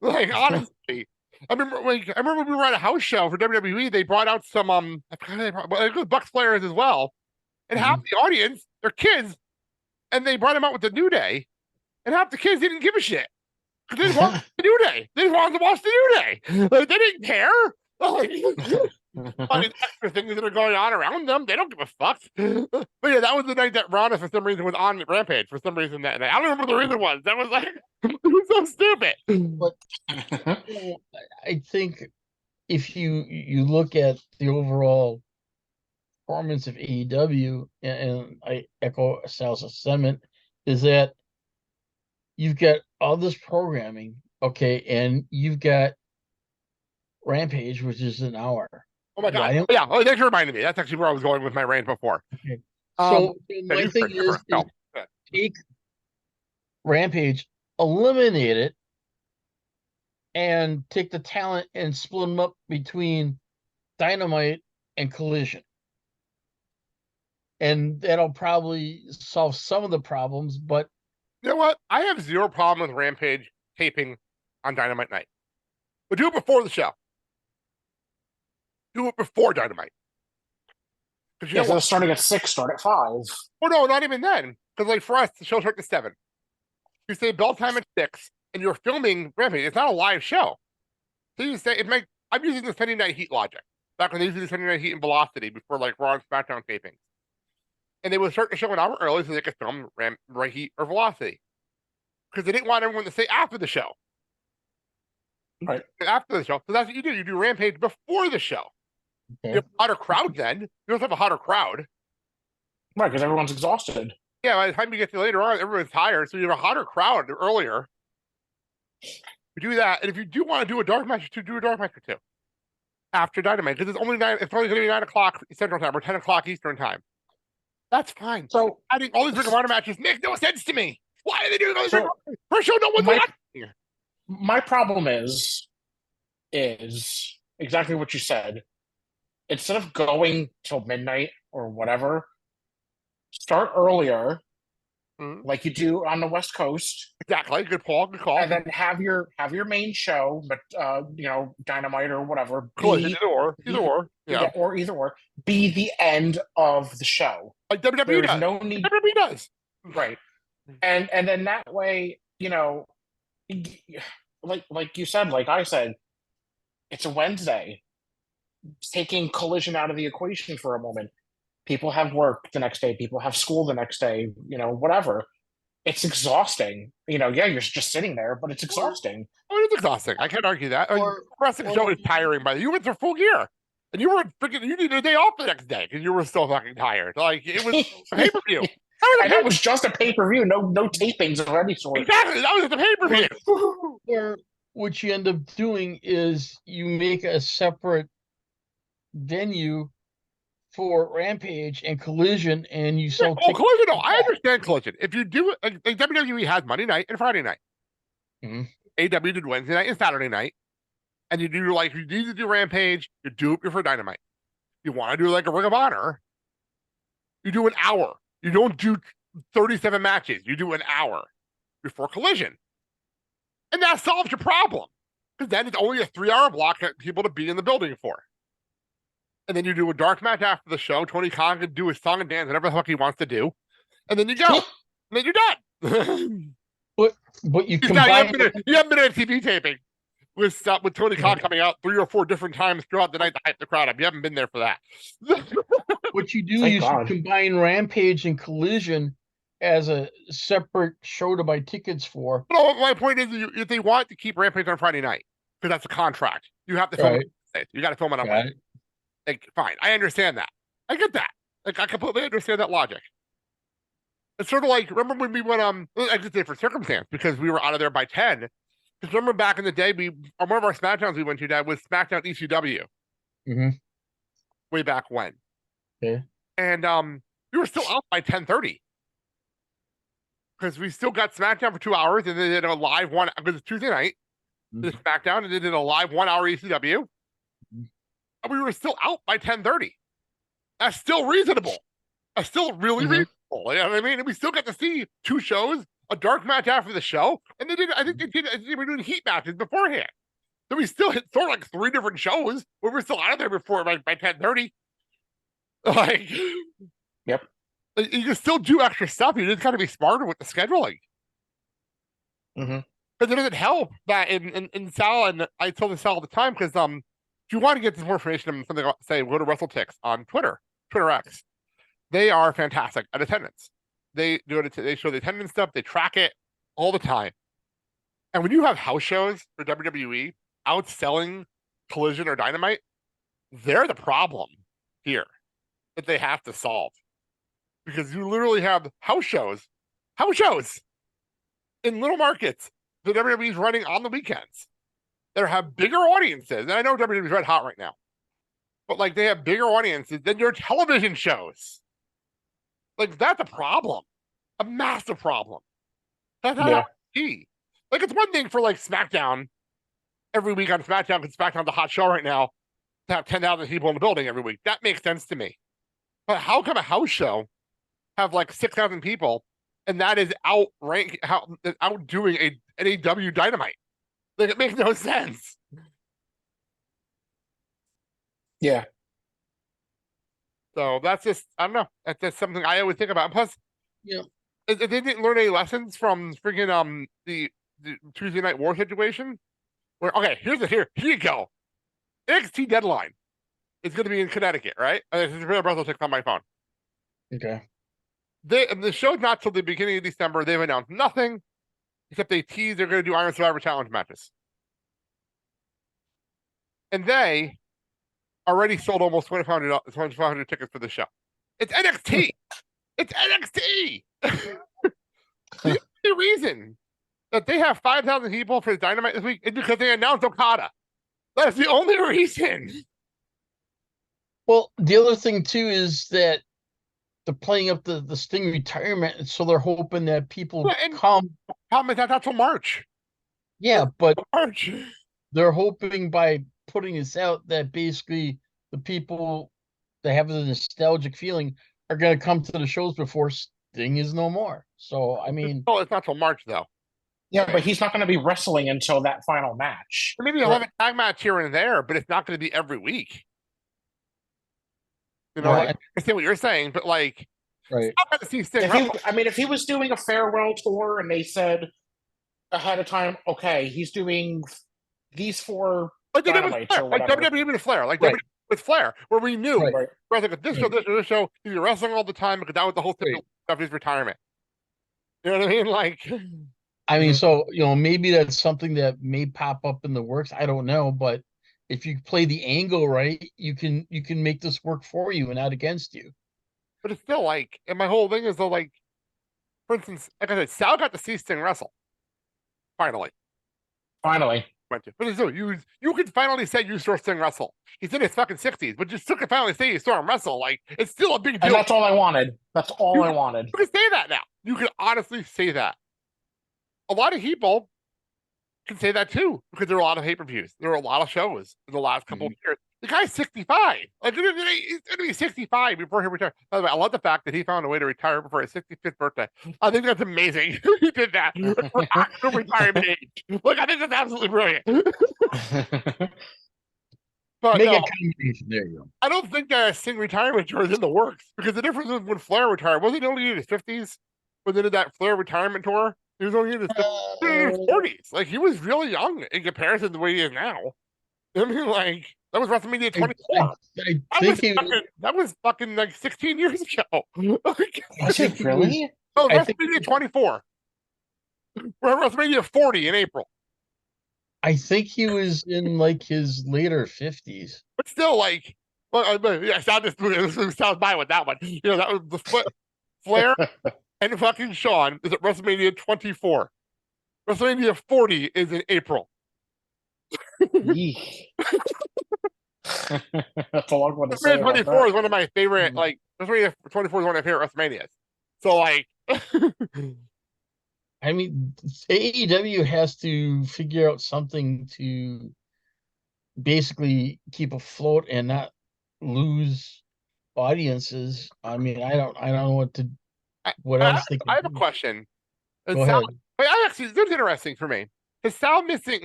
Like, honestly, I remember when we were at a house show for WWE. They brought out some it was Bucks players as well, and half the audience, they're kids, and they brought them out with the New Day, and half the kids didn't give a shit because they didn't want the New Day. They just wanted to watch the New Day. Like, they didn't care. Like, all these extra things that are going on around them, they don't give a fuck. But yeah, that was the night that Ronda for some reason was on Rampage for some reason that night. I don't remember the reason was. That was like it was so stupid. But I think if you look at the overall performance of AEW, and I echo Sal's sentiment, is that you've got all this programming, okay, and you've got Rampage, which is an hour. Oh my god! Yeah, oh, thanks for reminding me. That's actually where I was going with my rant before. Okay. So my thing is take Rampage, eliminate it, and take the talent and split them up between Dynamite and Collision. And that'll probably solve some of the problems, but you know what? I have zero problem with Rampage taping on Dynamite night. But do it before the show. Do it before Dynamite. Yeah, so starting at 6, start at 5. Oh no, not even then. Because like for us, the show starts at 7. You say bell time at 6, and you're filming Rampage. It's not a live show. So you say I'm using the Sunday Night Heat logic. Back when they used the Sunday Night Heat and Velocity before like Raw and SmackDown tapings. And they would start the show an hour early so they could film Heat or Velocity. Because they didn't want everyone to say after the show. Right. After the show. So that's what you do. You do Rampage before the show. Okay. You have a hotter crowd then. You don't have a hotter crowd. Right, because everyone's exhausted. Yeah, by the time you get to later on, everyone's tired. So you have a hotter crowd earlier. You do that. And if you do want to do a dark match, do a dark match or two. After Dynamite. Because it's only going to be 9 o'clock Central Time or 10 o'clock Eastern Time. That's fine. So adding all these Ring of Honor matches make no sense to me. Why are they doing all these first show? No one's watching. My problem is exactly what you said. Instead of going till midnight or whatever, start earlier, like you do on the West Coast. Exactly. Good call. Good call. And then have your main show, but Dynamite or whatever. Either or. Yeah. Or either or. Be the end of the show. Like WWE does. No need. WWE does. Right. And then that way, like you said, like I said, it's a Wednesday. Taking Collision out of the equation for a moment. People have work the next day. People have school the next day. Whatever. It's exhausting. Yeah, you're just sitting there, but it's exhausting. Oh, it's exhausting. I can't argue that. The wrestling show is tiring. You went through full gear, and you were freaking. You needed a day off the next day because you were still fucking tired. Like it was a pay-per-view. And that was just a pay-per-view. No tapings of any sort. Exactly. That was the pay-per-view. Or what you end up doing is you make a separate venue for Rampage and Collision, and you sell. Collision. No, I understand Collision. If you do it, like WWE has Monday night and Friday night. AW did Wednesday night and Saturday night, and you do you need to do Rampage. You do it before Dynamite. You want to do like a Ring of Honor. You do an hour. You don't do 37 matches. You do an hour before Collision, and that solves your problem because then it's only a 3-hour block for people to be in the building for. And then you do a dark match after the show. Tony Khan can do his song and dance, whatever the fuck he wants to do. And then you go. And then you're done. But you haven't been at a TV taping with Tony Khan coming out 3 or 4 different times throughout the night to hype the crowd up. You haven't been there for that. What you do is you combine Rampage and Collision as a separate show to buy tickets for. But my point is, if they want to keep Rampage on Friday night, because that's a contract, you have to film it. You got to film it on Friday. Like, fine, I understand that. I get that. Like, I completely understand that logic. It's sort of like, remember when we went, I just did for circumstance, because we were out of there by 10. Because remember back in the day, on one of our SmackDowns we went to, that was SmackDown ECW. Way back when. Okay. And we were still out by 10:30. because we still got SmackDown for 2 hours, and they did a live one because it's Tuesday night. They did SmackDown, and they did a live 1 hour ECW, and we were still out by 10:30. That's still reasonable. That's still really reasonable. You know what I mean? And we still got to see 2 shows, a dark match after the show, and they did. I think they were doing heat matches beforehand. So we still hit sort of like 3 different shows where we're still out of there before by 10:30. Like, Yep. You can still do extra stuff. You just got to be smarter with the scheduling. Mm-hmm. Because it doesn't help that in Sal, and I tell this Sal all the time, because if you want to get some more information on something, say, go to WrestleTix on Twitter X. They are fantastic at attendance. They do it. They show the attendance stuff. They track it all the time. And when you have house shows for WWE outselling Collision or Dynamite, they're the problem here that they have to solve. Because you literally have house shows in little markets that WWE is running on the weekends that have bigger audiences. And I know WWE is red hot right now, but like they have bigger audiences than your television shows. Like that's a problem, a massive problem. That's how it be. Like it's one thing for like SmackDown every week on SmackDown, because SmackDown's a hot show right now, to have 10,000 people in the building every week. That makes sense to me. But how come a house show have like 6,000 people, and that is outdoing an AW Dynamite? Like it makes no sense. Yeah. So that's just, I don't know. That's just something I always think about. And plus, if they didn't learn any lessons from freaking the Tuesday Night War situation. Where here you go. NXT Deadline is going to be in Connecticut, right? This is real Brussels on my phone. Okay. The show's not till the beginning of December. They've announced nothing except they tease they're going to do Iron Survivor Challenge matches. And they already sold almost 2,500 tickets for the show. It's NXT. It's NXT. The only reason that they have 5,000 people for Dynamite this week is because they announced Okada. That's the only reason. Well, the other thing too is that they're playing up the Sting retirement, and so they're hoping that people come. Problem is that's not till March. Yeah, but March. They're hoping by putting this out that basically the people that have the nostalgic feeling are going to come to the shows before Sting is no more. So I mean, it's not till March though. Yeah, but he's not going to be wrestling until that final match. Maybe he'll have a tag match here and there, but it's not going to be every week. You know, I understand what you're saying, but like, right? I'm to see Sting. If he was doing a farewell tour and they said ahead of time, okay, he's doing these 4 Dynamites or whatever, like WWE with Flair, WWE with Flair, where we knew, right. Like, this show, he's wrestling all the time because that was the whole thing of his retirement. You know what I mean? Like. I mean, so, maybe that's something that may pop up in the works. I don't know, but if you play the angle right, you can make this work for you and not against you. But it's still like, and my whole thing is though, like, for instance, like I said, Sal got to see Sting wrestle. Finally. Went to. But still, you could finally say you saw Sting wrestle. He's in his fucking 60s, but you still can finally say you saw him wrestle. Like, it's still a big deal. And that's all I wanted. I wanted. You can say that now. You can honestly say that. A lot of people can say that too, because there are a lot of pay-per-views. There are a lot of shows in the last couple of years. The guy's 65. Like, he's going to be 65 before he retires. By the way, I love the fact that he found a way to retire before his 65th birthday. I think that's amazing. He did that for actual retirement age. Look, I think that's absolutely brilliant. But Make a combination. There you go. I don't think Sting retirement tour is in the works, because the difference is when Flair retired, wasn't he only in his 50s when they did that Flair retirement tour? He was only in his 40s. Like, he was really young in comparison to the way he is now. I mean, like, that was WrestleMania 24. That was fucking like 16 years ago. Was it really? Oh, WrestleMania 24. We're at WrestleMania 40 in April. I think he was in like his later 50s. But still, like, I sounds by with that one. That was the split. Flair and fucking Shawn is at WrestleMania 24. WrestleMania 40 is in April. That's a long one to say. WrestleMania 24 is one of my favorite, like, WrestleMania 24 is one of my favorite WrestleManias. So, like, I mean, AEW has to figure out something to basically keep afloat and not lose audiences. I mean, I don't know what else they can I have a do. question. Go ahead. I actually, this is interesting for me. Because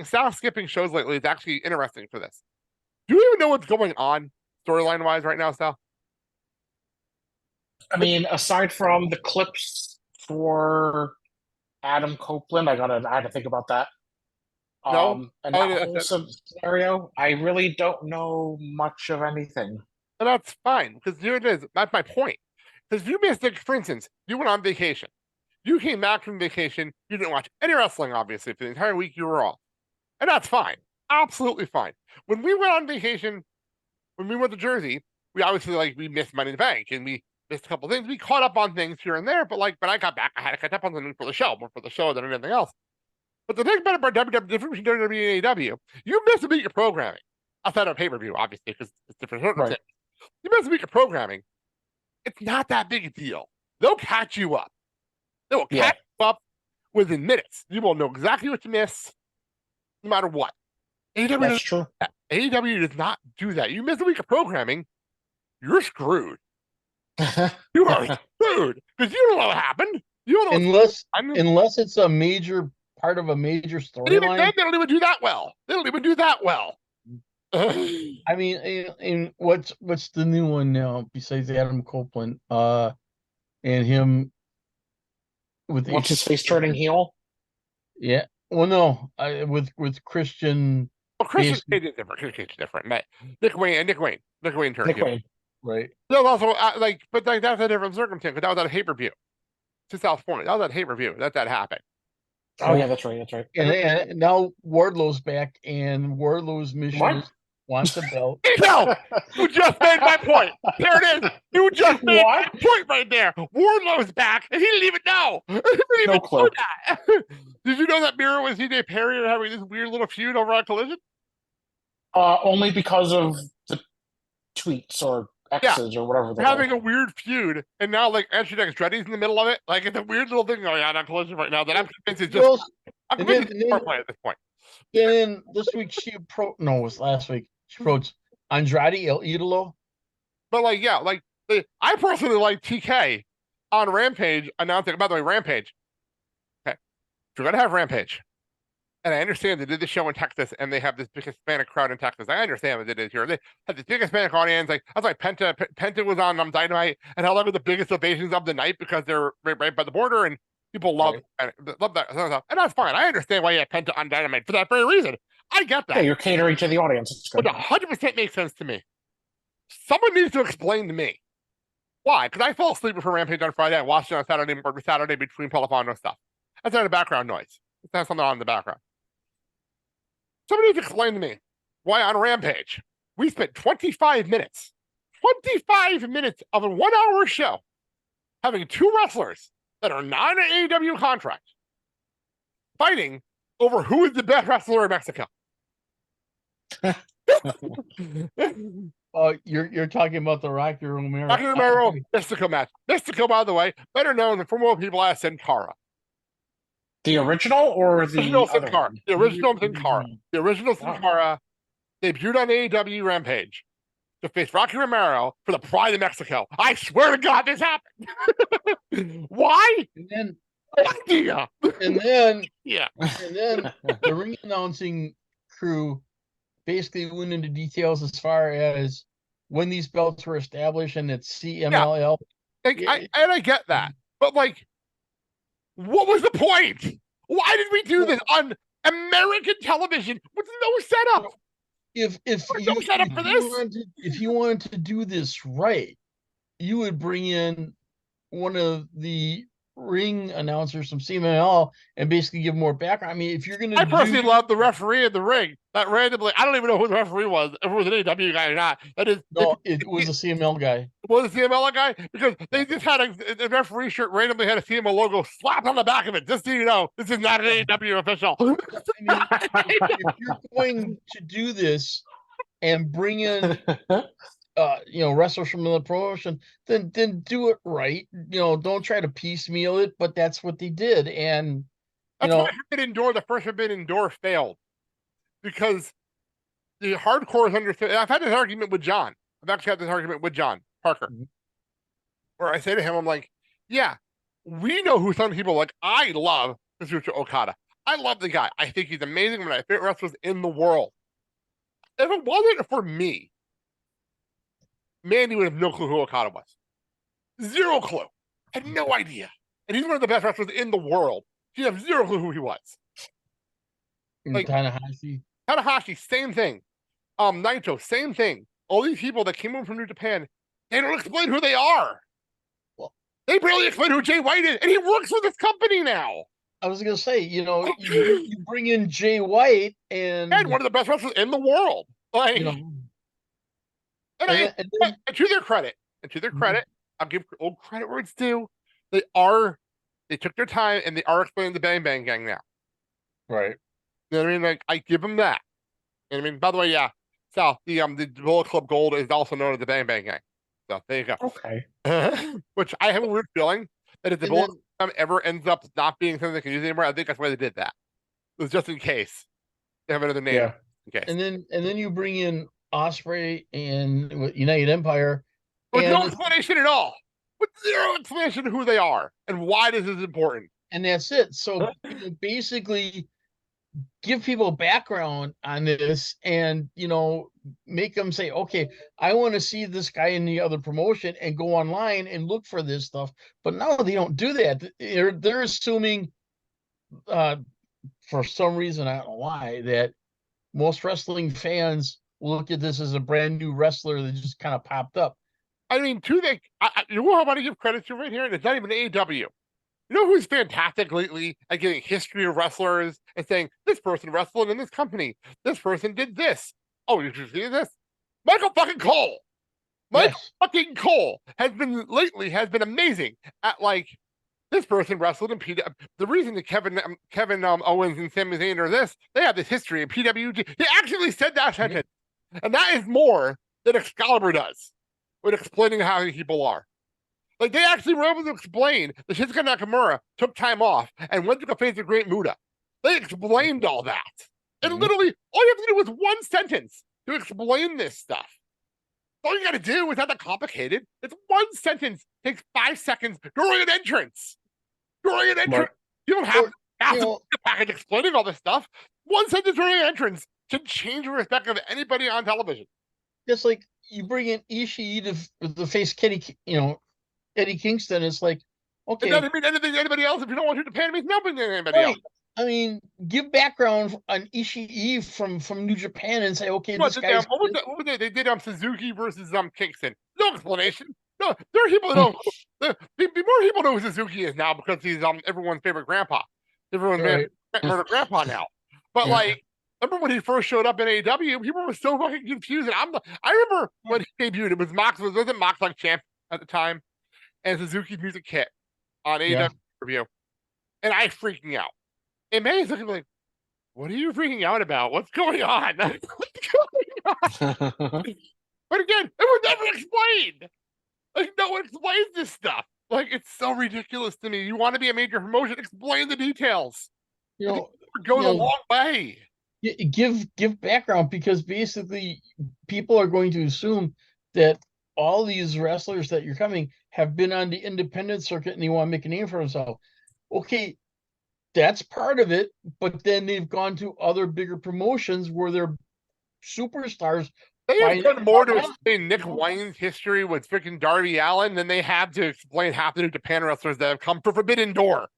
Sal skipping shows lately is actually interesting for this. Do you even know what's going on storyline wise right now, Sal? I mean, aside from the clips for Adam Copeland, I had to think about that. No? And that whole scenario, I really don't know much of anything. And that's fine, because here it is. That's my point. Because you missed it, for instance, you went on vacation. You came back from vacation. You didn't watch any wrestling, obviously, for the entire week you were off. And that's fine. Absolutely fine. When we went on vacation, when we went to Jersey, we obviously, we missed Money in the Bank, and we missed a couple things. We caught up on things here and there, but, when I got back, I had to catch up on something for the show, more for the show than anything else. But the thing about WWE, difference between WWE and AEW, you miss a week of programming. Outside of pay-per-view, obviously, because it's different circumstances. Right. You miss a week of programming, it's not that big a deal. They'll catch you up. They will catch you up within minutes. You will know exactly what you missed, no matter what. AEW That's true. AEW does not do that. You miss a week of programming, you're screwed. You are screwed because you don't know what happened. You don't know unless it's a major part of a major storyline. Even then, they don't even do that well. They don't even do that well. I mean, and what's the new one now besides Adam Copeland? And him with what's his face turning heel? Yeah. Well, no, with Christian. Well, Christian Cage is different. Christian Cage is different. Nick Wayne turned heel. Right. No, also but that's a different circumstance. Because that was at a pay-per-view. To South Point. That was at a pay-per-view. That happened. Oh yeah, that's right. And now Wardlow's back, and Wardlow's mission wants a belt. No, you just made my point. There it is. You just made my point right there. Wardlow's back, and he didn't even know. He didn't even know that. Did you know that Miro and CJ Perry are having this weird little feud over on Collision? Only because of the tweets or X's or whatever. They're having a weird feud, and now Andrew Dextretti's in the middle of it. It's a weird little thing going on Collision right now that I'm convinced is just. I'm convinced it's more play at this point. Then this week it was last week. She approached Andrade El Idolo. But I personally like TK on Rampage announcing. By the way, Rampage. Okay, you're gonna have Rampage. And I understand they did the show in Texas, and they have this big Hispanic crowd in Texas. I understand what they did here. They had this big Hispanic audience. That's why Penta was on Dynamite, and how the biggest ovations of the night because they're right by the border, and people love that. And that's fine. I understand why you have Penta on Dynamite for that very reason. I get that. Yeah, you're catering to the audience. It's good. But 100% makes sense to me. Someone needs to explain to me why. Because I fell asleep before Rampage on Friday. I watched it on Saturday between Pelophono stuff. That's not a background noise. It's not something on in the background. Somebody needs to explain to me why on Rampage we spent 25 minutes of a 1 hour show having two wrestlers that are not in an AEW contract fighting over who is the best wrestler in Mexico. You're talking about the Rocky Romero. Rocky Romero Mystico match. Mystico, by the way, better known for more people as Sin Cara. The original or the original Sin Cara? The original Sin Cara. The original Sin Cara debuted on AEW Rampage to face Rocky Romero for the Pride of Mexico. I swear to God, this happened. Why? And then the ring announcing crew basically went into details as far as when these belts were established, and it's CMLL. I get that, but what was the point? Why did we do this on American television with no setup? If you wanted to do this right, you would bring in one of the ring announcers from CMLL and basically give more background. I mean, if you're going to, I personally love the referee in the ring. That randomly, I don't even know who the referee was. If it was an AEW guy or not. It was a CML guy. Was a CML guy because they just had a referee shirt randomly had a CML logo slapped on the back of it. Just so you know, this is not an AEW official. I mean, if you're going to do this and bring in wrestlers from the promotion, then do it right. Don't try to piecemeal it, but that's what they did. And That's why the first Forbidden Door failed. Because the hardcore understood. I've had this argument with John. I've actually had this argument with John Parker. Where I say to him, I'm like, yeah, we know who some people like. I love Kazuchika Okada. I love the guy. I think he's amazing. One of my favorite wrestlers in the world. If it wasn't for me, Mandy would have no clue who Okada was. Zero clue. Had no idea. And he's one of the best wrestlers in the world. She'd have zero clue who he was. Like Tanahashi, same thing. Naito, same thing. All these people that came over from New Japan, they don't explain who they are. Well, they barely explain who Jay White is, and he works for this company now. I was gonna say, you bring in Jay White and one of the best wrestlers in the world. Like, and to their credit, I'll give old credit where it's due. They took their time and they are explaining the Bang Bang Gang now. Right. You know what I mean? Like, I give them that. And I mean, by the way, yeah, Sal, the Bullet Club Gold is also known as the Bang Bang Gang. So there you go. Okay. Which I have a weird feeling that if the Bullet Club ever ends up not being something they can use anymore, I think that's why they did that. It was just in case they have another name. Yeah. In case. And then you bring in Osprey and United Empire. With no explanation at all. With zero explanation of who they are and why this is important. And that's it. So basically give people background on this and, make them say, okay, I want to see this guy in the other promotion and go online and look for this stuff. But now they don't do that. They're assuming, for some reason, I don't know why, that most wrestling fans look at this as a brand new wrestler that just kind of popped up. I mean, you know how I want to give credit to right here? And it's not even AEW. You know who's fantastic lately at getting history of wrestlers and saying, this person wrestled in this company. This person did this. Oh, you should see this? Michael fucking Cole. Michael fucking Cole has been amazing at, like, this person wrestled in PW. The reason that Kevin Owens and Sami Zayn are this, they have this history in PWG. He actually said that sentence. And that is more than Excalibur does with explaining how people are. Like, they actually were able to explain that Shinsuke Nakamura took time off and went to go face the Great Muta. They explained all that. And literally, all you have to do is one sentence to explain this stuff. All you got to do is not that complicated. It's one sentence. Takes 5 seconds during an entrance. You don't have to package explaining all this stuff. One sentence during an entrance can change the respect of anybody on television. Just like you bring in Ishii to face Eddie Kingston. It's like, okay. It doesn't mean anything to anybody else. If you don't want to Japan, it means nothing to anybody else. I mean, give background on Ishii from New Japan and say, okay, what was they? They did Suzuki versus Kingston. No explanation. No, there are people that know. More people know who Suzuki is now because he's everyone's favorite grandpa. Everyone's favorite grandpa now. But like, remember when he first showed up in AEW? People were so fucking confused. I remember when he debuted. It was wasn't Mox like champ at the time, and Suzuki's music hit on AEW review, and I freaking out. And Manny's looking like, what are you freaking out about? What's going on? What's going on? But again, it was never explained. Like, no one explains this stuff. Like, it's so ridiculous to me. You want to be a major promotion, explain the details. It goes a long way. Give background, because basically people are going to assume that all these wrestlers that you're coming have been on the independent circuit and they want to make a name for themselves. Okay, that's part of it, but then they've gone to other bigger promotions where they're superstars. They have done more to explain Nick Wayne's history with freaking Darby Allin than they have to explain half the New Japan wrestlers that have come for Forbidden Door.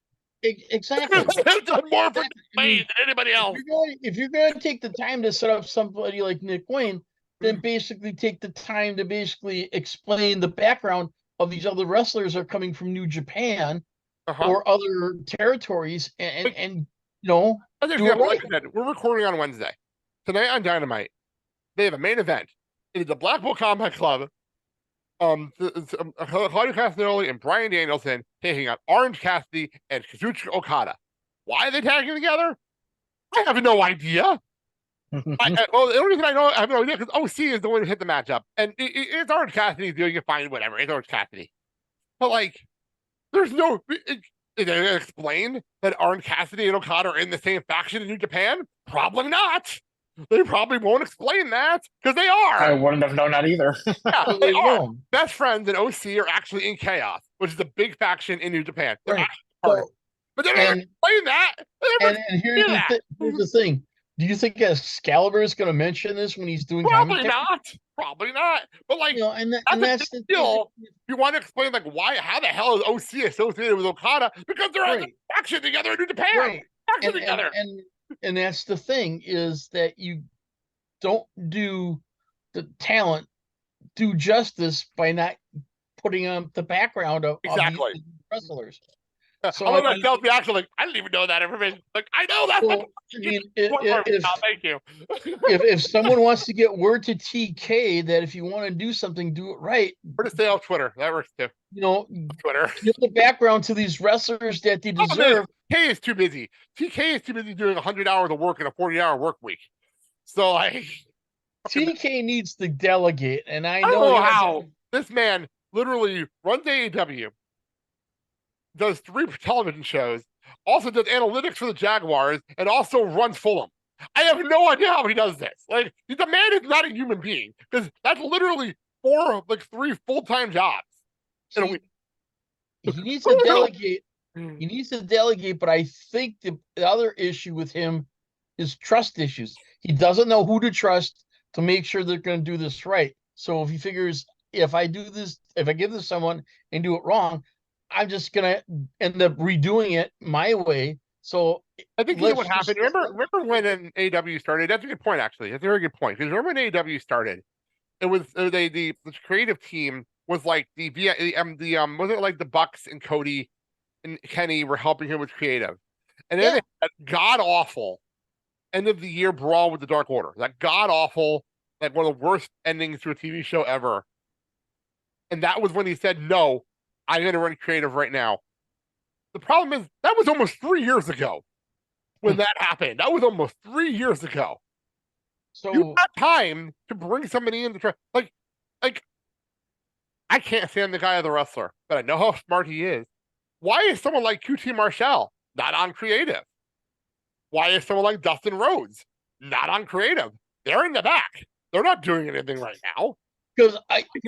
Exactly. They've done more for Nick Wayne than anybody else. If you're going to take the time to set up somebody like Nick Wayne, then basically take the time to basically explain the background of these other wrestlers that are coming from New Japan or other territories, and do it right. We're recording on Wednesday. Tonight on Dynamite, they have a main event. It is the Blackpool Combat Club. Claudio Castagnoli and Bryan Danielson taking on Orange Cassidy and Kazuchika Okada. Why are they tagging together? I have no idea. The only reason I have no idea because OC is the one who hit the matchup, and it's Orange Cassidy doing it fine, whatever. It's Orange Cassidy, but like, there's no. Is they gonna explain that Orange Cassidy and Okada are in the same faction in New Japan? Probably not. They probably won't explain that because they are. I wouldn't have known that either. Yeah, So they they are. won't. Best Friends and OC are actually in Chaos, which is a big faction in New Japan. They're Right. actually part of it. So, But they never and explain that. They never and here's do that. here's the thing. Do you think Excalibur is going to mention this when he's doing Probably commentary? not. Probably not. But like, You know, and that's a that's big the deal. If you want to explain like why, how the hell is OC associated with Okada? Because they're in Right. action together in New Japan. right. Action And, together. and that's the thing is that you don't do the talent do justice by not putting on the background of Exactly. these wrestlers. So So I love that selfie action. Like I didn't even know that information. Like I know that. well, I mean, Thank you. if someone wants to get word to TK that if you want to do something, do it right. Or to stay off Twitter. That works too. You know, Twitter. give the background to these wrestlers that they deserve. TK is too busy. TK is too busy doing 100 hours of work in a 40-hour work week. So like TK needs to delegate, and I I don't know know how this man literally runs AEW, does 3 television shows, also does analytics for the Jaguars, and also runs Fulham. I have no idea how he does this. Like, the man is not a human being because that's literally 3 full-time jobs in a week. He needs to delegate. He needs to delegate, but I think the other issue with him is trust issues. He doesn't know who to trust to make sure they're going to do this right. So if he figures, if I do this, if I give this to someone and do it wrong, I'm just going to end up redoing it my way. So I think you know what happened. Remember when an AEW started? That's a good point, actually. That's a very good point. Because remember when AEW started, it was the creative team was like was it like the Bucks and Cody and Kenny were helping him with creative, and then they had god awful end of the year brawl with the Dark Order. That god awful, like one of the worst endings to a TV show ever. And that was when he said, "No, I'm going to run creative right now." The problem is that was almost 3 years ago when that happened. That was almost 3 years ago. So you got time to bring somebody in to try. Like, I can't stand the guy as a wrestler, but I know how smart he is. Why is someone like QT Marshall not on creative? Why is someone like Dustin Rhodes not on creative? They're in the back. They're not doing anything right now. Because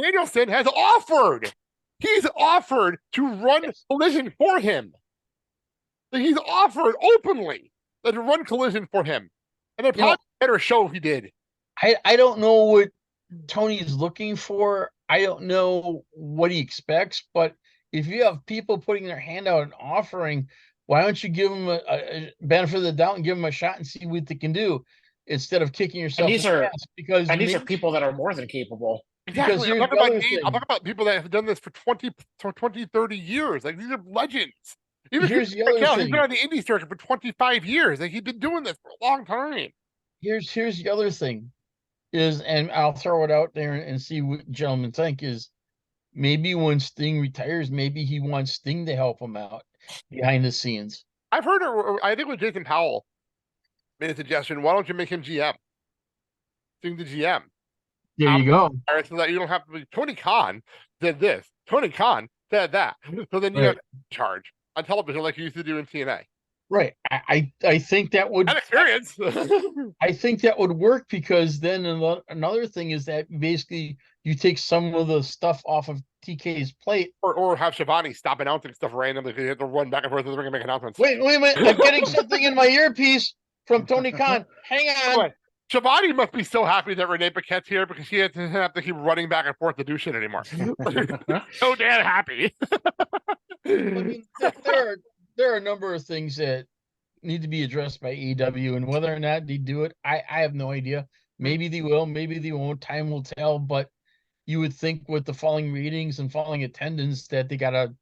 Danielson has offered. He's offered to run Collision for him. He's offered openly to run Collision for him. And they'd probably better show if he did. I don't know what Tony's looking for. I don't know what he expects, but if you have people putting their hand out and offering, why don't you give them a benefit of the doubt and give them a shot and see what they can do instead of kicking yourself in the ass? Because these are people that are more than capable. Exactly. I'm talking about people that have done this for 20, 30 years. Like, these are legends. Even here's the other thing. He's been on the indie circuit for 25 years. Like, he's been doing this for a long time. Here's the other thing is, and I'll throw it out there and see what gentlemen think, is maybe when Sting retires, maybe he wants Sting to help him out behind the scenes. I've heard, I think it was Jason Powell made a suggestion. Why don't you make him GM? Sting the GM. There you go. So that you don't have to be. Tony Khan did this. Tony Khan said that. So then you have to charge on television like you used to do in TNA. Right. I think that would that experience. I think that would work, because then another thing is that basically you take some of the stuff off of TK's plate, or have Shivani stop announcing stuff randomly because you have to run back and forth to the ring and make announcements. Wait a minute! I'm getting something in my earpiece from Tony Khan. Hang on. Shivani must be so happy that Renee Paquette's here because she doesn't have to keep running back and forth to do shit anymore. So damn happy. I mean, there are a number of things that need to be addressed by AEW, and whether or not they do it, I have no idea. Maybe they will, maybe they won't. Time will tell. But you would think with the falling ratings and falling attendance that they gotta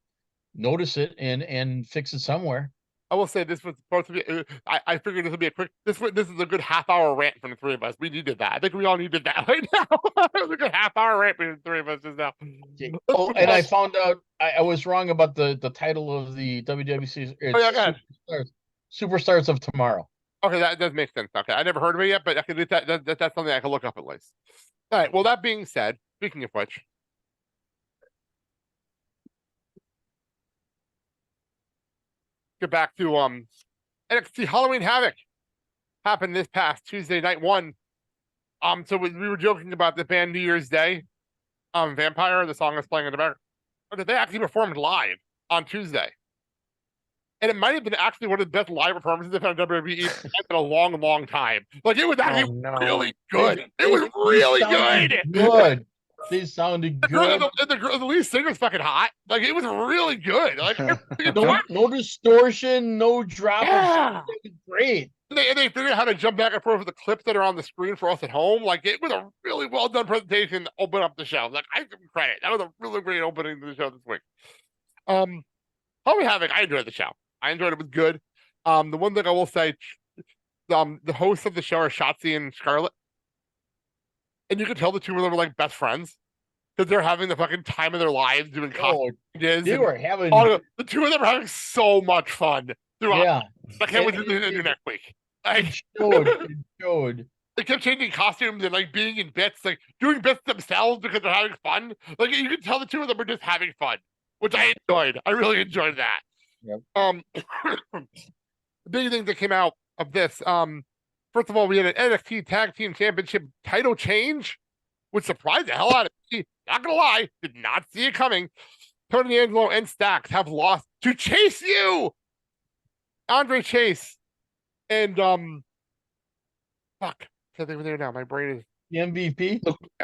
notice it and fix it somewhere. I will say this was supposed to be. I figured this would be a quick. This is a good half-hour rant from the three of us. We needed that. I think we all needed that right now. It was a good half-hour rant between the three of us just now. Okay. Oh, and I found out I was wrong about the title of the WWC. It's Superstars of Tomorrow. Okay, that does make sense. Okay, I never heard of it yet, but I can do that. That's something I can look up at least. All right. Well, that being said, speaking of which. get back to NXT Halloween Havoc happened this past Tuesday night one. So we were joking about the band New Year's Day, Vampire, the song is playing in the background. But they actually performed live on Tuesday. And it might have been actually one of the best live performances they've had on WWE in a long, long time. Like, it was actually really good. It was really good. Good. They sounded good. The lead singer's fucking hot. Like, it was really good. Like, no distortion, no drop. Yeah. It was great. They figured out how to jump back and forth with the clips that are on the screen for us at home. Like, it was a really well done presentation to open up the show. Like, I give them credit. That was a really great opening to the show this week. Halloween Havoc, I enjoyed the show. I enjoyed it. It was good. The one thing I will say, the hosts of the show are Shotzi and Scarlett. And you could tell the two of them were like best friends. Because they're having the fucking time of their lives doing costumes. They were having the two of them are having so much fun throughout. Yeah. I can't wait to do next week. Like, it showed. They kept changing costumes and like being in bits, like doing bits themselves because they're having fun. Like, you can tell the two of them are just having fun, which I enjoyed. I really enjoyed that. Yep. The big thing that came out of this, first of all, we had an NXT Tag Team Championship title change, which surprised the hell out of me. Not gonna lie, did not see it coming. Tony D'Angelo and Stacks have lost to Chase U. Andre Chase and fuck, can't think of there now. My brain is The MVP.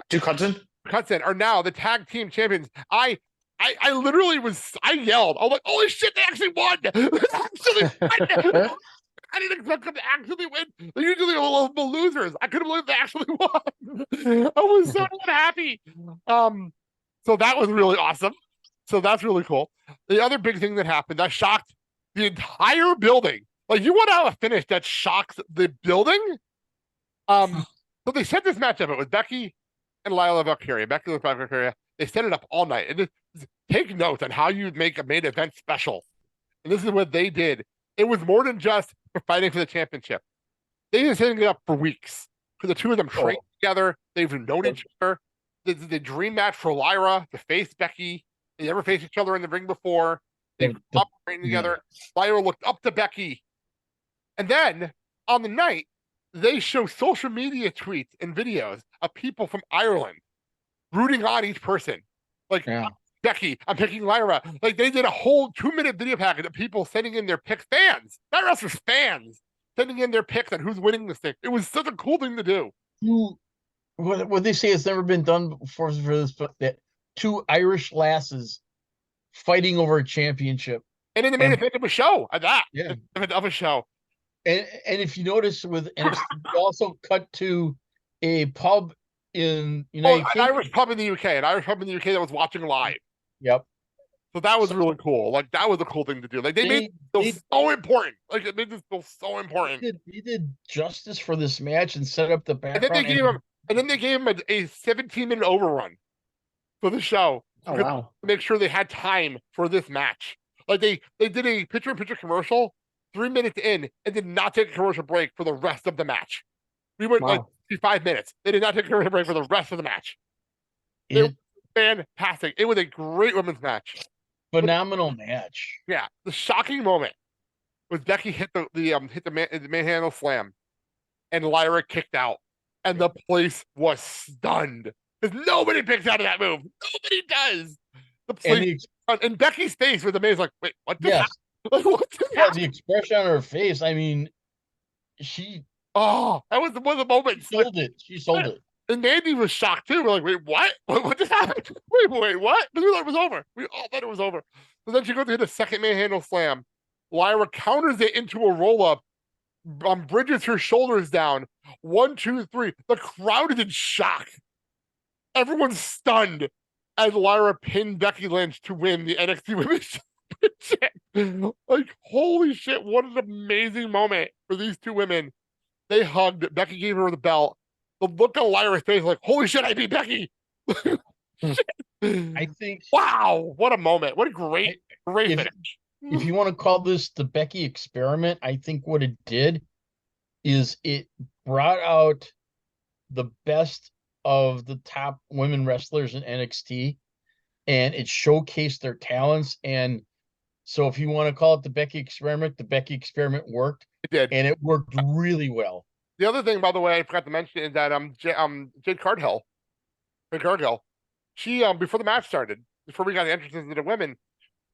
Duke Hudson are now the tag team champions. I literally I yelled. I was like, holy shit, they actually won! They actually won! I didn't expect them to actually win. They're usually a little losers. I couldn't believe they actually won. I was so happy. So that was really awesome. So that's really cool. The other big thing that happened that shocked the entire building. Like, you want to have a finish that shocks the building? So they set this match up. It was Becky and Lila Valkyria. Becky and Valkyria. They set it up all night. And just take notes on how you make a main event special. And this is what they did. It was more than just for fighting for the championship. They've been setting it up for weeks. Because the two of them trained together. They've known each other. The dream match for Lyra to face Becky. They never faced each other in the ring before. They trained together. Lyra looked up to Becky. And then, on the night, they show social media tweets and videos of people from Ireland rooting on each person. Like, Becky, I'm picking Lyra. Like, they did a whole 2-minute video package of people sending in their picks. Fans, not wrestlers, fans, sending in their picks on who's winning this thing. It was such a cool thing to do. What they say has never been done before for this, but that two Irish lasses fighting over a championship. And in the main event of a show, of a show. And if you notice with NXT, we also cut to a pub in United Kingdom. An Irish pub in the UK. An Irish pub in the UK that was watching live. Yep. So that was really cool. Like, that was a cool thing to do. Like, they made it feel so important. Like, it made this feel so important. They did justice for this match and set up the background. And then they gave him a 17-minute overrun for the show. Oh, wow. To make sure they had time for this match. Like, they did a picture-in-picture commercial 3 minutes in and did not take a commercial break for the rest of the match. We went like 5 minutes. They did not take a commercial break for the rest of the match. It was fantastic. It was a great women's match. Phenomenal match. Yeah. The shocking moment was Becky hit the manhandle slam and Lyra kicked out. And the place was stunned. Because nobody picks out of that move. Nobody does. The place and Becky's face was amazing. Like, wait, what just happened? Like, what just happened? The expression on her face, I mean, that was one of the moments. She sold it. And Mandy was shocked too. We're like, wait, what? What just happened? Wait, what? Because we thought it was over. We all thought it was over. So then she goes to hit a second manhandle slam. Lyra counters it into a roll-up. Bridges her shoulders down. 1, 2, 3. The crowd is in shock. Everyone's stunned as Lyra pinned Becky Lynch to win the NXT Women's Championship. Like, holy shit, what an amazing moment for these two women. They hugged. Becky gave her the belt. The look on Lyra's face, like, holy shit, I beat Becky. I think. Wow, what a moment. What a great finish. If you want to call this the Becky experiment, I think what it did is it brought out the best of the top women wrestlers in NXT, and it showcased their talents and So if you want to call it the Becky experiment worked, It did. and it worked really well. The other thing, by the way, I forgot to mention is that Jade Cargill, she before the match started, before we got the entrances to the women,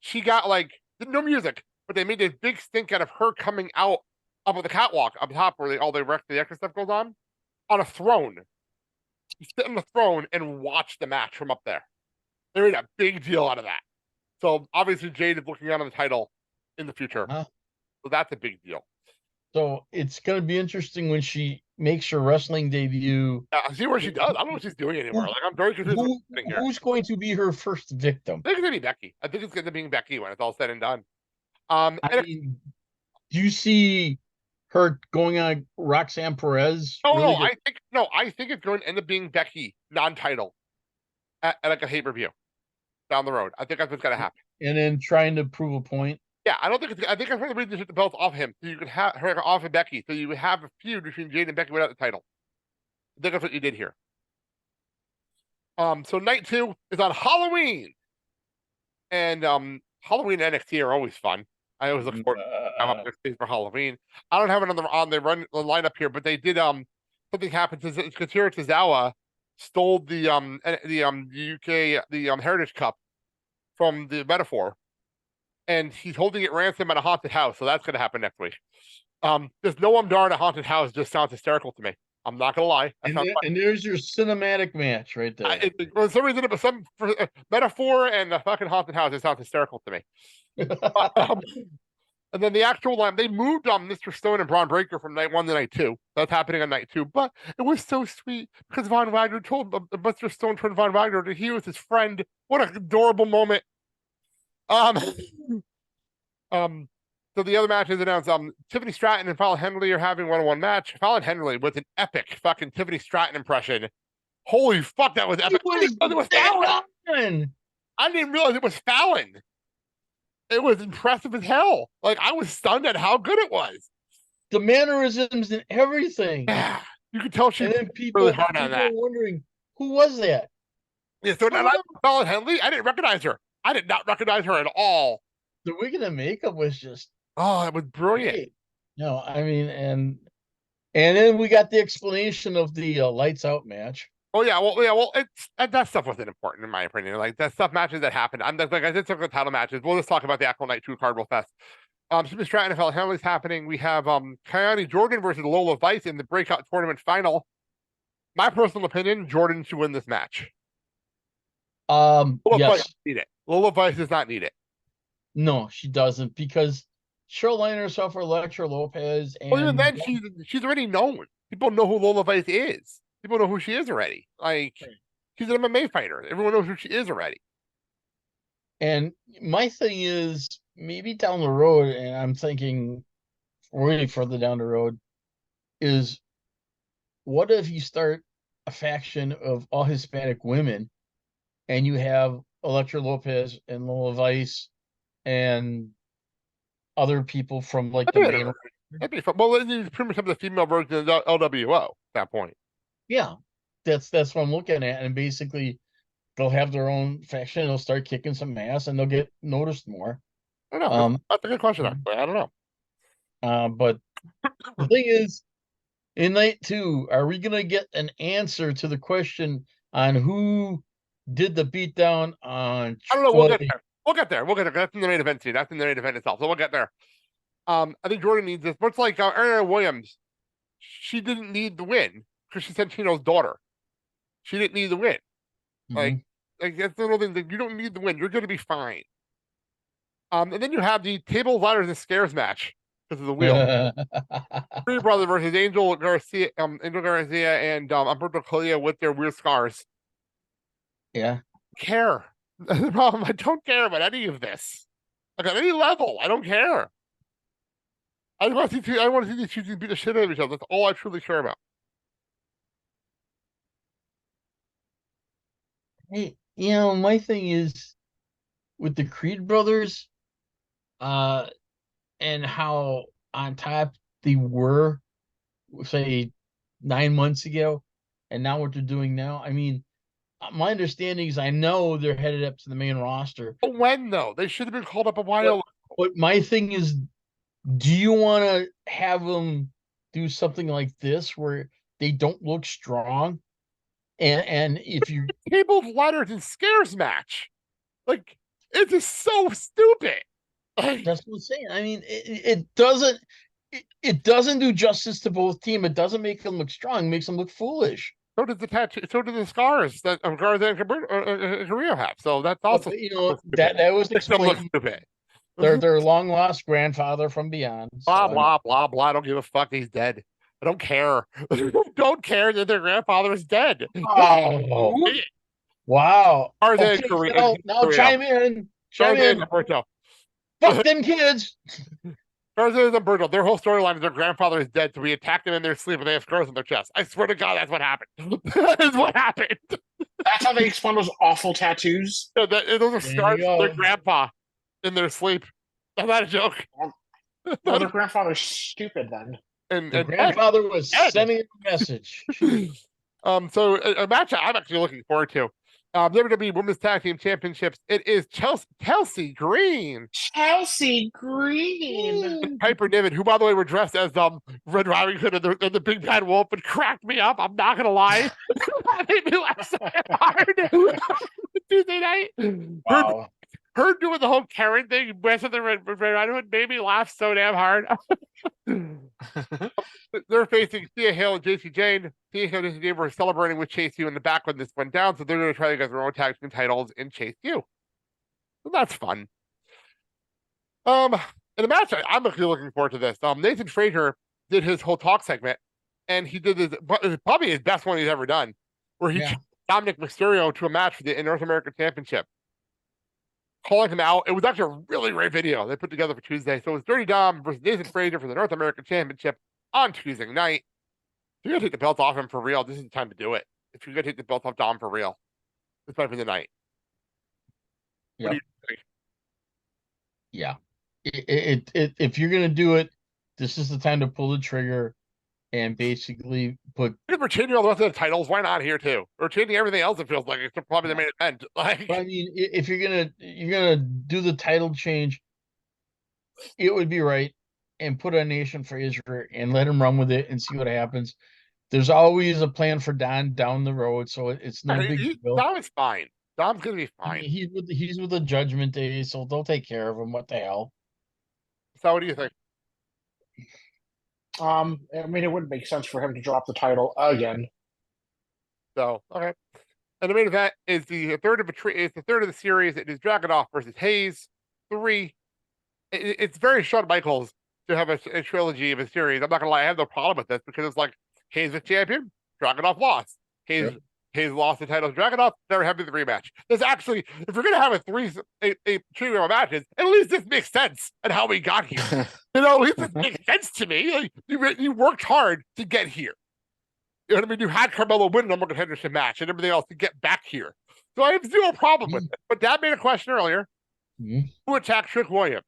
she got like no music, but they made a big stink out of her coming out up at the catwalk up top where the extra stuff goes on a throne. You sit on the throne and watch the match from up there. They made a big deal out of that. So obviously Jade is looking out on the title in the future. So that's a big deal. So it's going to be interesting when she makes her wrestling debut. See where she does. I don't know what she's doing anymore. Like I'm very confused. Who's going to be her first victim? I think it's going to be Becky. I think it's going to be Becky when it's all said and done. I mean, do you see her going on Roxanne Perez? I think it's going to end up being Becky non-title at like a pay-per-view down the road. I think that's what's going to happen. And then trying to prove a point. Yeah, I think it's going to be to hit the belt off him, so you can have her off of Becky, so you would have a feud between Jade and Becky without the title. I think that's what you did here. So night 2 is on Halloween, and Halloween and NXT are always fun. I always look forward to for Halloween. I don't have it on the lineup here, but they did something happened to Katsura Tozawa stole the UK Heritage Cup from the Metaphor, and he's holding it ransom at a haunted house. So that's going to happen next week. This Noam Dar in a haunted house just sounds hysterical to me. I'm not gonna lie. And there's your cinematic match right there. For some reason, it was some Metaphor and the fucking haunted house. It sounds hysterical to me. And then the actual line, they moved on Mr. Stone and Braun Breaker from night 1 to night 2. That's happening on night 2. But it was so sweet because Von Wagner told Mr. Stone told Von Wagner that he was his friend. What an adorable moment. So the other match is announced. Tiffany Stratton and Fallon Henley are having one-on-one match. Fallon Henley with an epic fucking Tiffany Stratton impression. Holy fuck, that was epic. It was Fallon. I didn't realize it was Fallon. It was impressive as hell. Like, I was stunned at how good it was. The mannerisms and everything. Yeah, you could tell she was really hard on that. Wondering, who was that? Yeah, so Fallon Henley, I didn't recognize her. I did not recognize her at all. The wig and the makeup was just... Oh, it was brilliant. Great. No, I mean, and then we got the explanation of the lights out match. Oh yeah, well, that stuff wasn't important in my opinion. Like that stuff matches that happened. I did talk about title matches. We'll just talk about the actual night 2 card real fast. Super Stratton and Fallon Henley's happening. We have Kyani Jordan versus Lola Vice in the breakout tournament final. My personal opinion, Jordan should win this match. Lola Vice need it. Lola Vice does not need it. No, she doesn't, because she'll line herself for Electra Lopez. And even then, she's already known. People know who Lola Vice is. People know who she is already. Like, she's an MMA fighter. Everyone knows who she is already. And my thing is, maybe down the road, and I'm thinking really further down the road, is what if you start a faction of all Hispanic women, and you have Electra Lopez and Lola Vice and other people from like the main. That'd be fun. Well, then you pretty much have the female version of the LWO at that point. Yeah, that's what I'm looking at, and basically they'll have their own faction. They'll start kicking some ass, and they'll get noticed more. I don't know. That's a good question. Actually. I don't know. But the thing is, in night 2, are we gonna get an answer to the question on who did the beatdown on? I don't know. We'll get there. We'll get there. That's in the main event scene. That's in the main event itself. So we'll get there. I think Jordan needs this. Much like Ariana Williams, she didn't need the win because she's Santino's daughter. She didn't need the win. Like that's the little thing that you don't need the win. You're going to be fine. And then you have the tables, ladders, and scares match because of the wheel. Three Brothers versus Angel Garcia, and Umberto Colia with their weird scars. Yeah. Care. The problem, I don't care about any of this. Like at any level, I don't care. I want to see these two beat the shit out of each other. That's all I truly care about. Hey, my thing is with the Creed brothers, and how on top they were, say, 9 months ago, and now what they're doing now. I mean, my understanding is I know they're headed up to the main roster. But when though? They should have been called up a while ago. But my thing is, do you want to have them do something like this where they don't look strong? And if you Tabled ladders and scares match. Like, it's just so stupid. Like, that's what I'm saying. I mean, it doesn't do justice to both team. It doesn't make them look strong. It makes them look foolish. so does the tattoo, so do the scars that Garza and Carrillo have. So that's also But, you know, that was makes them look explained. stupid. Their long lost grandfather from beyond. Blah So, blah blah blah. I don't give a fuck. He's dead. I don't care. Don't care that their grandfather is dead. oh, wow. Garza Okay, and Carrillo. now chime in. Chime Garza in. and Alberto. Fuck them kids. Garza and Alberto. Their whole storyline is their grandfather is dead, so we attack them in their sleep and they have scars on their chest. I swear to God, that's what happened. That is what happened. That's how they explain those awful tattoos. Yeah, those are There scars you from their go. grandpa in their sleep. That's not a joke. Well, their grandfather's stupid then. And The grandfather was Ed. sending a message. So a match I'm actually looking forward to. WWE Women's Tag Team Championships. It is Chelsea Green, Chelsea Green. and Piper Niven, who by the way were dressed as Red Riding Hood and the Big Bad Wolf, and cracked me up. I'm not gonna lie, that made me laugh so hard. Tuesday night, Wow. her doing the whole Karen thing, with the Red Riding Hood, made me laugh so damn hard. They're facing Thea Hale and JC Jane. Thea Hale and JC Jane were celebrating with Chase U in the back when this went down, so they're going to try to get their own tag team titles in Chase U. So that's fun. In the match, I'm actually looking forward to this. Nathan Frazier did his whole talk segment, and he did this, probably his best one he's ever done, where he challenged Dominic Mysterio to a match for the North American Championship, calling him out. It was actually a really great video they put together for Tuesday. So it was Dirty Dom versus Nathan Frazier for the North American Championship on Tuesday night. If you're going to take the belt off him for real, this is the time to do it. If you're going to take the belt off Dom for real, this might be the night. What do you think? Yeah. If you're gonna do it, this is the time to pull the trigger and basically put. If we're changing all the rest of the titles, why not here too? We're changing everything else. It feels like it's probably the main event. Like, I mean, if you're gonna do the title change, it would be right, and put a Nation Fraser and let him run with it and see what happens. There's always a plan for Don down the road, so it's no big deal. Dom is fine. Dom's gonna be I fine. mean, he's with the Judgment Day, so they'll take care of him. What the hell? So what do you think? I mean, it wouldn't make sense for him to drop the title again. So okay. And the main event is the third of the series. It is Dragunov versus Hayes. 3. It's very Shawn Michaels to have a trilogy of a series. I'm not gonna lie, I have no problem with this because it's like Hayes was champion, Dragunov lost. Hayes lost the title to Dragunov, never happened in the rematch. There's actually, if you're gonna have a trio of matches, at least this makes sense and how we got here. At least this makes sense to me. Like, you worked hard to get here. You know what I mean? You had Carmelo win a number contendership match and everything else to get back here. So I have zero problem with it. But Dad made a question earlier. Who attacked Trick Williams?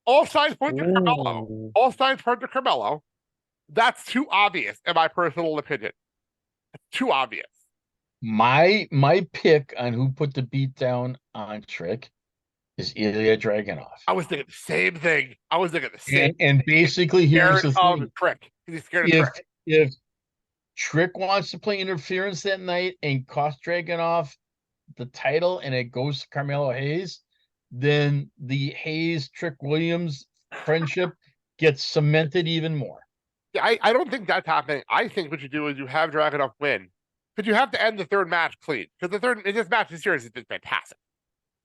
All signs point to Carmelo. All signs point to Carmelo. That's too obvious, in my personal opinion. Too obvious. My pick on who put the beat down on Trick is Ilya Dragunov. I was thinking the same thing. And basically, here's the thing: Trick. He's scared of Trick. If Trick wants to play interference that night and cost Dragunov the title, and it goes to Carmelo Hayes, then the Hayes Trick Williams friendship gets cemented even more. Yeah, I don't think that's happening. I think what you do is you have Dragunov win, but you have to end the third match clean because this match this series has been fantastic.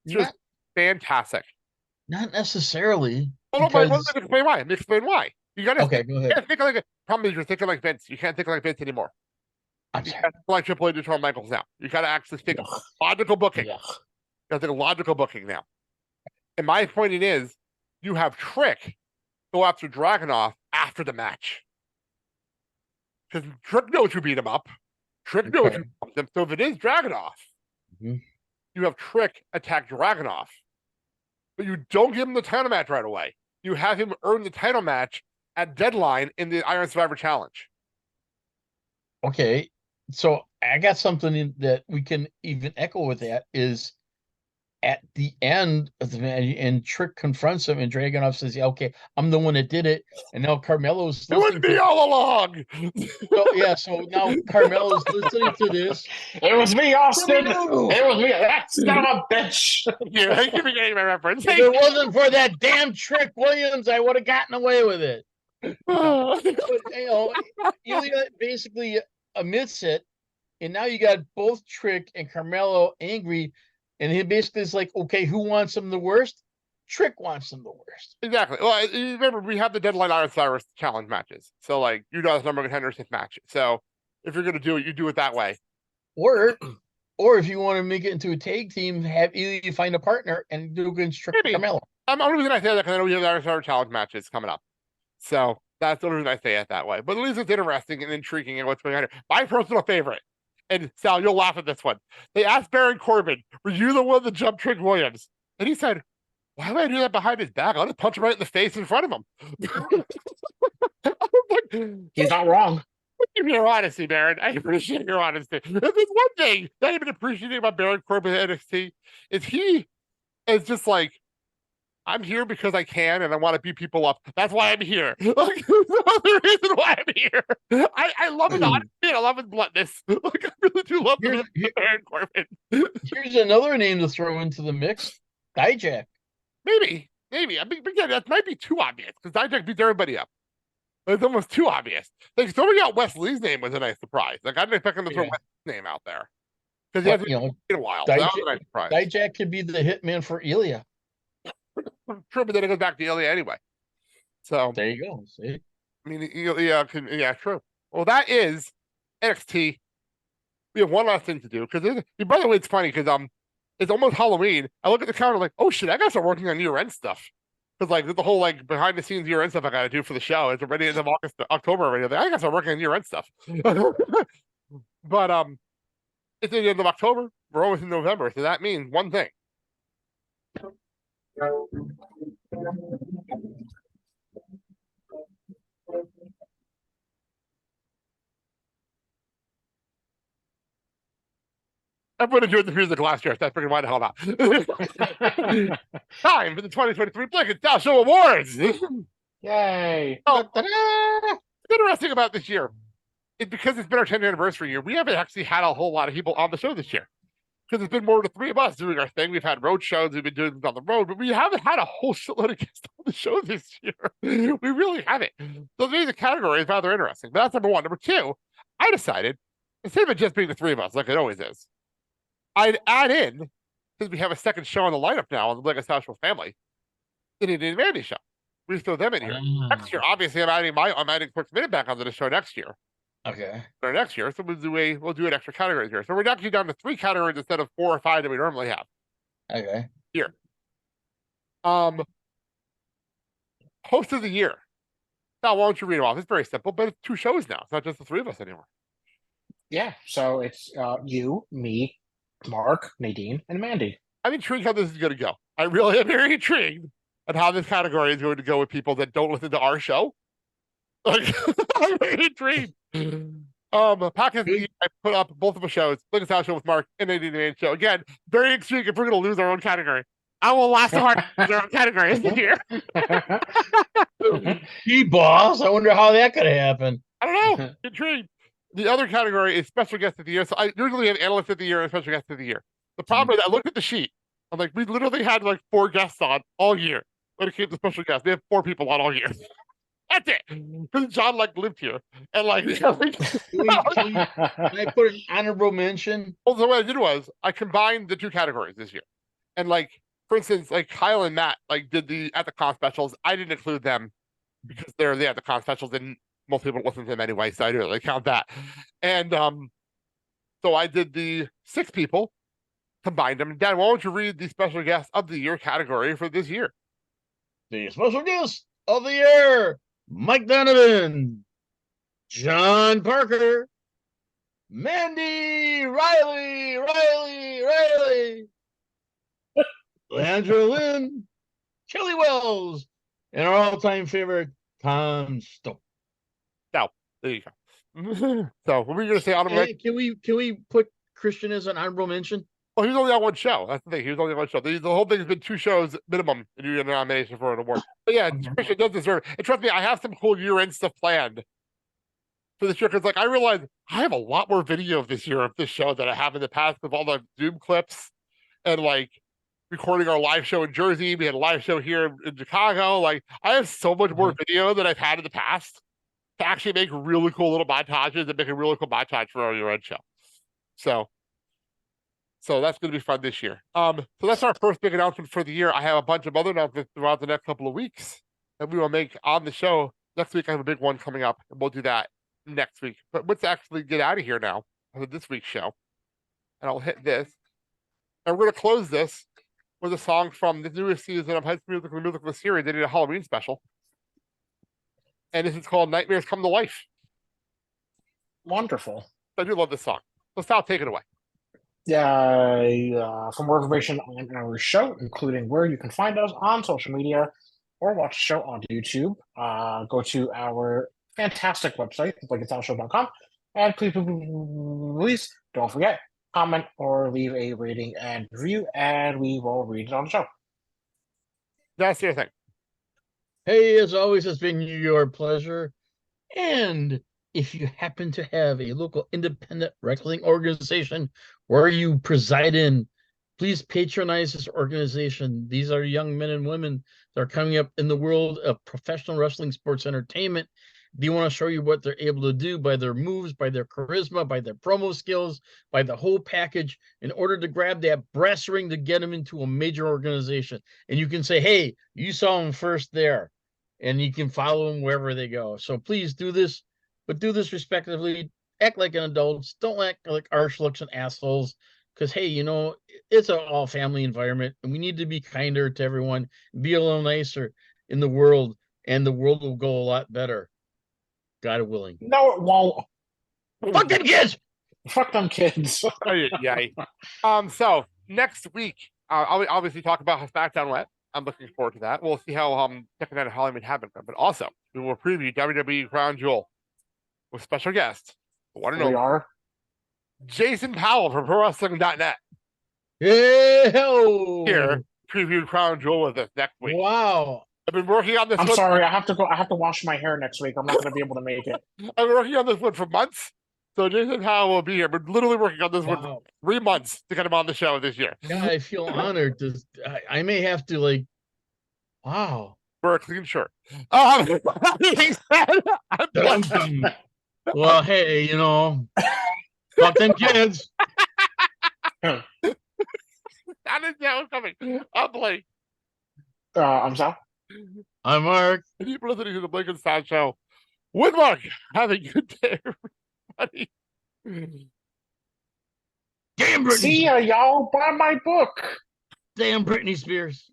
It's just fantastic. Not necessarily. Well, let me explain why. You gotta go ahead. think like problem is you're thinking like Vince. You can't think like Vince anymore. I'm You sorry. can't think like Triple H and Shawn Michaels now. You gotta actually think of logical booking. You gotta think of logical booking now. And my point is, you have Trick go after Dragunov after the match. Because Trick knows who beat him up. Trick knows who beat him. So if it is Dragunov, you have Trick attack Dragunov. But you don't give him the title match right away. You have him earn the title match at deadline in the Iron Survivor Challenge. Okay, so I got something that we can even echo with that is at the end of the match, and Trick confronts him, and Dragunov says, "Yeah, okay, I'm the one that did it." And now Carmelo's It was listening me to all along. so now Carmelo's listening to this. It was me, Austin. Carmelo! It was me. That son of a bitch. Yeah, thank you for getting my reference. If it wasn't for that damn Trick Williams, I would have gotten away with it. But, Ilya basically admits it, and now you got both Trick and Carmelo angry, and he basically is like, okay, who wants him the worst? Trick wants him the worst. Exactly. Well, remember, we have the Deadline Iron Cyrus challenge matches. So, like, you know, number contenders match. So, if you're going to do it, you do it that way. Or if you want to make it into a tag team, have Ilya find a partner and do against Trick and Carmelo. I'm only reason I say that because I know we have the Iron Cyrus challenge matches coming up. So, that's the only reason I say it that way. But at least it's interesting and intriguing and what's going on here. My personal favorite, and Sal, you'll laugh at this one. They asked Baron Corbin, were you the one that jumped Trick Williams? And he said, why would I do that behind his back? I'll just punch him right in the face in front of him. He's not wrong. Give me your honesty, Baron. I appreciate your honesty. If there's one thing that I've been appreciating about Baron Corbin at NXT is he is just like, I'm here because I can and I want to beat people up. That's why I'm here. Like, there's no other reason why I'm here. I love his honesty and I love his bluntness. Like, I really do love Baron Corbin. Here's another name to throw into the mix. Dijak. Maybe. I mean, again, that might be too obvious because Dijak beats everybody up. It's almost too obvious. Like, throwing out Wesley's name was a nice surprise. Like, I didn't expect him to throw Wesley's name out there because he hasn't been in a while. That was a nice surprise. Dijak could be the hitman for Ilya. True, but then it goes back to Ilya anyway. So there you go. See? I mean, yeah, true. Well, that is NXT. We have one last thing to do because, by the way, it's funny because it's almost Halloween. I look at the calendar like, oh shit, I gotta start working on year-end stuff. Because like the whole like behind the scenes year-end stuff I gotta do for the show. It's already in October already. I gotta start working on year-end stuff. But it's the end of October. We're almost in November, so that means one thing. Everyone enjoyed the music last year. So that's freaking why the hell not. Time for the 2023 Blake Sal Show Awards. Yay! Oh, what's interesting about this year is because it's been our 10th anniversary year. We haven't actually had a whole lot of people on the show this year because it's been more than 3 of us doing our thing. We've had road shows. We've been doing things on the road, but we haven't had a whole shitload of guests on the show this year. We really haven't. So maybe the category is rather interesting. But that's number one. Number two, I decided instead of it just being the 3 of us, like it always is, I'd add in, since we have a second show on the lineup now on the Blake Sal Show family, the Indian Mandy show. We just throw them in here. Next year, obviously, I'm adding Quick Minute back onto the show next year. Okay. Or next year, so we'll do an extra category here. So we're actually down to 3 categories instead of 4 or 5 that we normally have. Okay. Here. Host of the year. Now, why don't you read them off? It's very simple, but it's 2 shows now. It's not just the 3 of us anymore. Yeah, so it's you, me, Mark, Nadine, and Mandy. I'm intrigued how this is going to go. I really am very intrigued at how this category is going to go with people that don't listen to our show. Like, I'm very intrigued. Podcast, I put up both of the shows, Blake Sal Show with Mark and Nadine show. Again, very intrigued if we're going to lose our own category. I will laugh so hard to lose our own category this year. Gee, boss, I wonder how that could happen. I don't know. Intrigued. The other category is special guest of the year. So I usually have analyst of the year and special guest of the year. The problem is I looked at the sheet. I'm like, we literally had like 4 guests on all year. When it came to special guests, we have 4 people on all year. That's it. Because John like lived here. And like, Can I put an honorable mention? Well, so what I did was I combined the 2 categories this year. And like, for instance, like Kyle and Matt like did the at the con specials. I didn't include them because they're the at the con specials and most people don't listen to them anyway, so I didn't really count that. And so I did the 6 people, combined them. Dan, why don't you read the special guest of the year category for this year? The special guest of the year, Mike Donovan, John Parker, Mandy Riley, Leandra Lynn, Kelly Wells, and our all-time favorite, Tom Stone. Now, there you go. So, what were you going to say? Honorable Can we put Christian as an honorable mention? Well, he was only on one show. That's the thing. He was only on one show. The whole thing has been 2 shows minimum, and you get a nomination for an award. But yeah, Christian does deserve it. And trust me, I have some cool year-end stuff planned for this year because, like, I realized I have a lot more video of this year of this show than I have in the past with all the Zoom clips and like recording our live show in Jersey. We had a live show here in Chicago. Like, I have so much more video than I've had in the past to actually make really cool little montages and make a really cool montage for our year-end show. So that's going to be fun this year. So that's our first big announcement for the year. I have a bunch of other announcements throughout the next couple of weeks that we will make on the show. Next week, I have a big one coming up, and we'll do that next week. But let's actually get out of here now for this week's show. And I'll hit this. And we're going to close this with a song from the newest season of High School Musical series. They did a Halloween special. And this is called Nightmares Come to Life. Wonderful. I do love this song. So Sal, take it away. For more information on our show, including where you can find us on social media or watch the show on YouTube, go to our fantastic website, blakesalshow.com, and please don't forget, comment or leave a rating and review, and we will read it on the show. That's your thing. Hey, as always, it's been your pleasure. And if you happen to have a local independent wrestling organization where you preside in, please patronize this organization. These are young men and women that are coming up in the world of professional wrestling sports entertainment. They want to show you what they're able to do by their moves, by their charisma, by their promo skills, by the whole package in order to grab that brass ring to get them into a major organization. And you can say, hey, you saw them first there, and you can follow them wherever they go. So please do this, but do this respectively. Act like an adults. Don't act like arse looks and assholes. Because, hey, you know, it's an all-family environment, and we need to be kinder to everyone, be a little nicer in the world, and the world will go a lot better. God willing. No, it won't. Fuck them kids! Fuck them kids. So next week, I'll obviously talk about how SmackDown went. I'm looking forward to that. We'll see how TNA Halloween Havoc went, but also we will preview WWE Crown Jewel with special guest, one and only Jason Powell from ProWrestling.net. Yeah. Here, preview Crown Jewel with us next week. Wow. I've been working on this. I'm sorry, I have to wash my hair next week. I'm not going to be able to make it. I've been working on this one for months. So Jason Powell will be here. We're literally working on this one for 3 months to get him on the show this year. Yeah, I feel honored. I may have to, like, wow. For a clean shirt. Well, hey, you know, fuck them kids. How did that coming? I'm Blake. I'm Sal. I'm Mark. And you've been listening to the Blake and Sal Show with Mark. Have a good day, everybody. Damn Britney. See ya, y'all. Buy my book. Damn Britney Spears.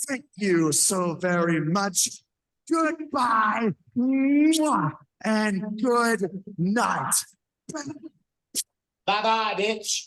Thank you so very much. Goodbye. Mwah. And good night. Bye-bye, bitch.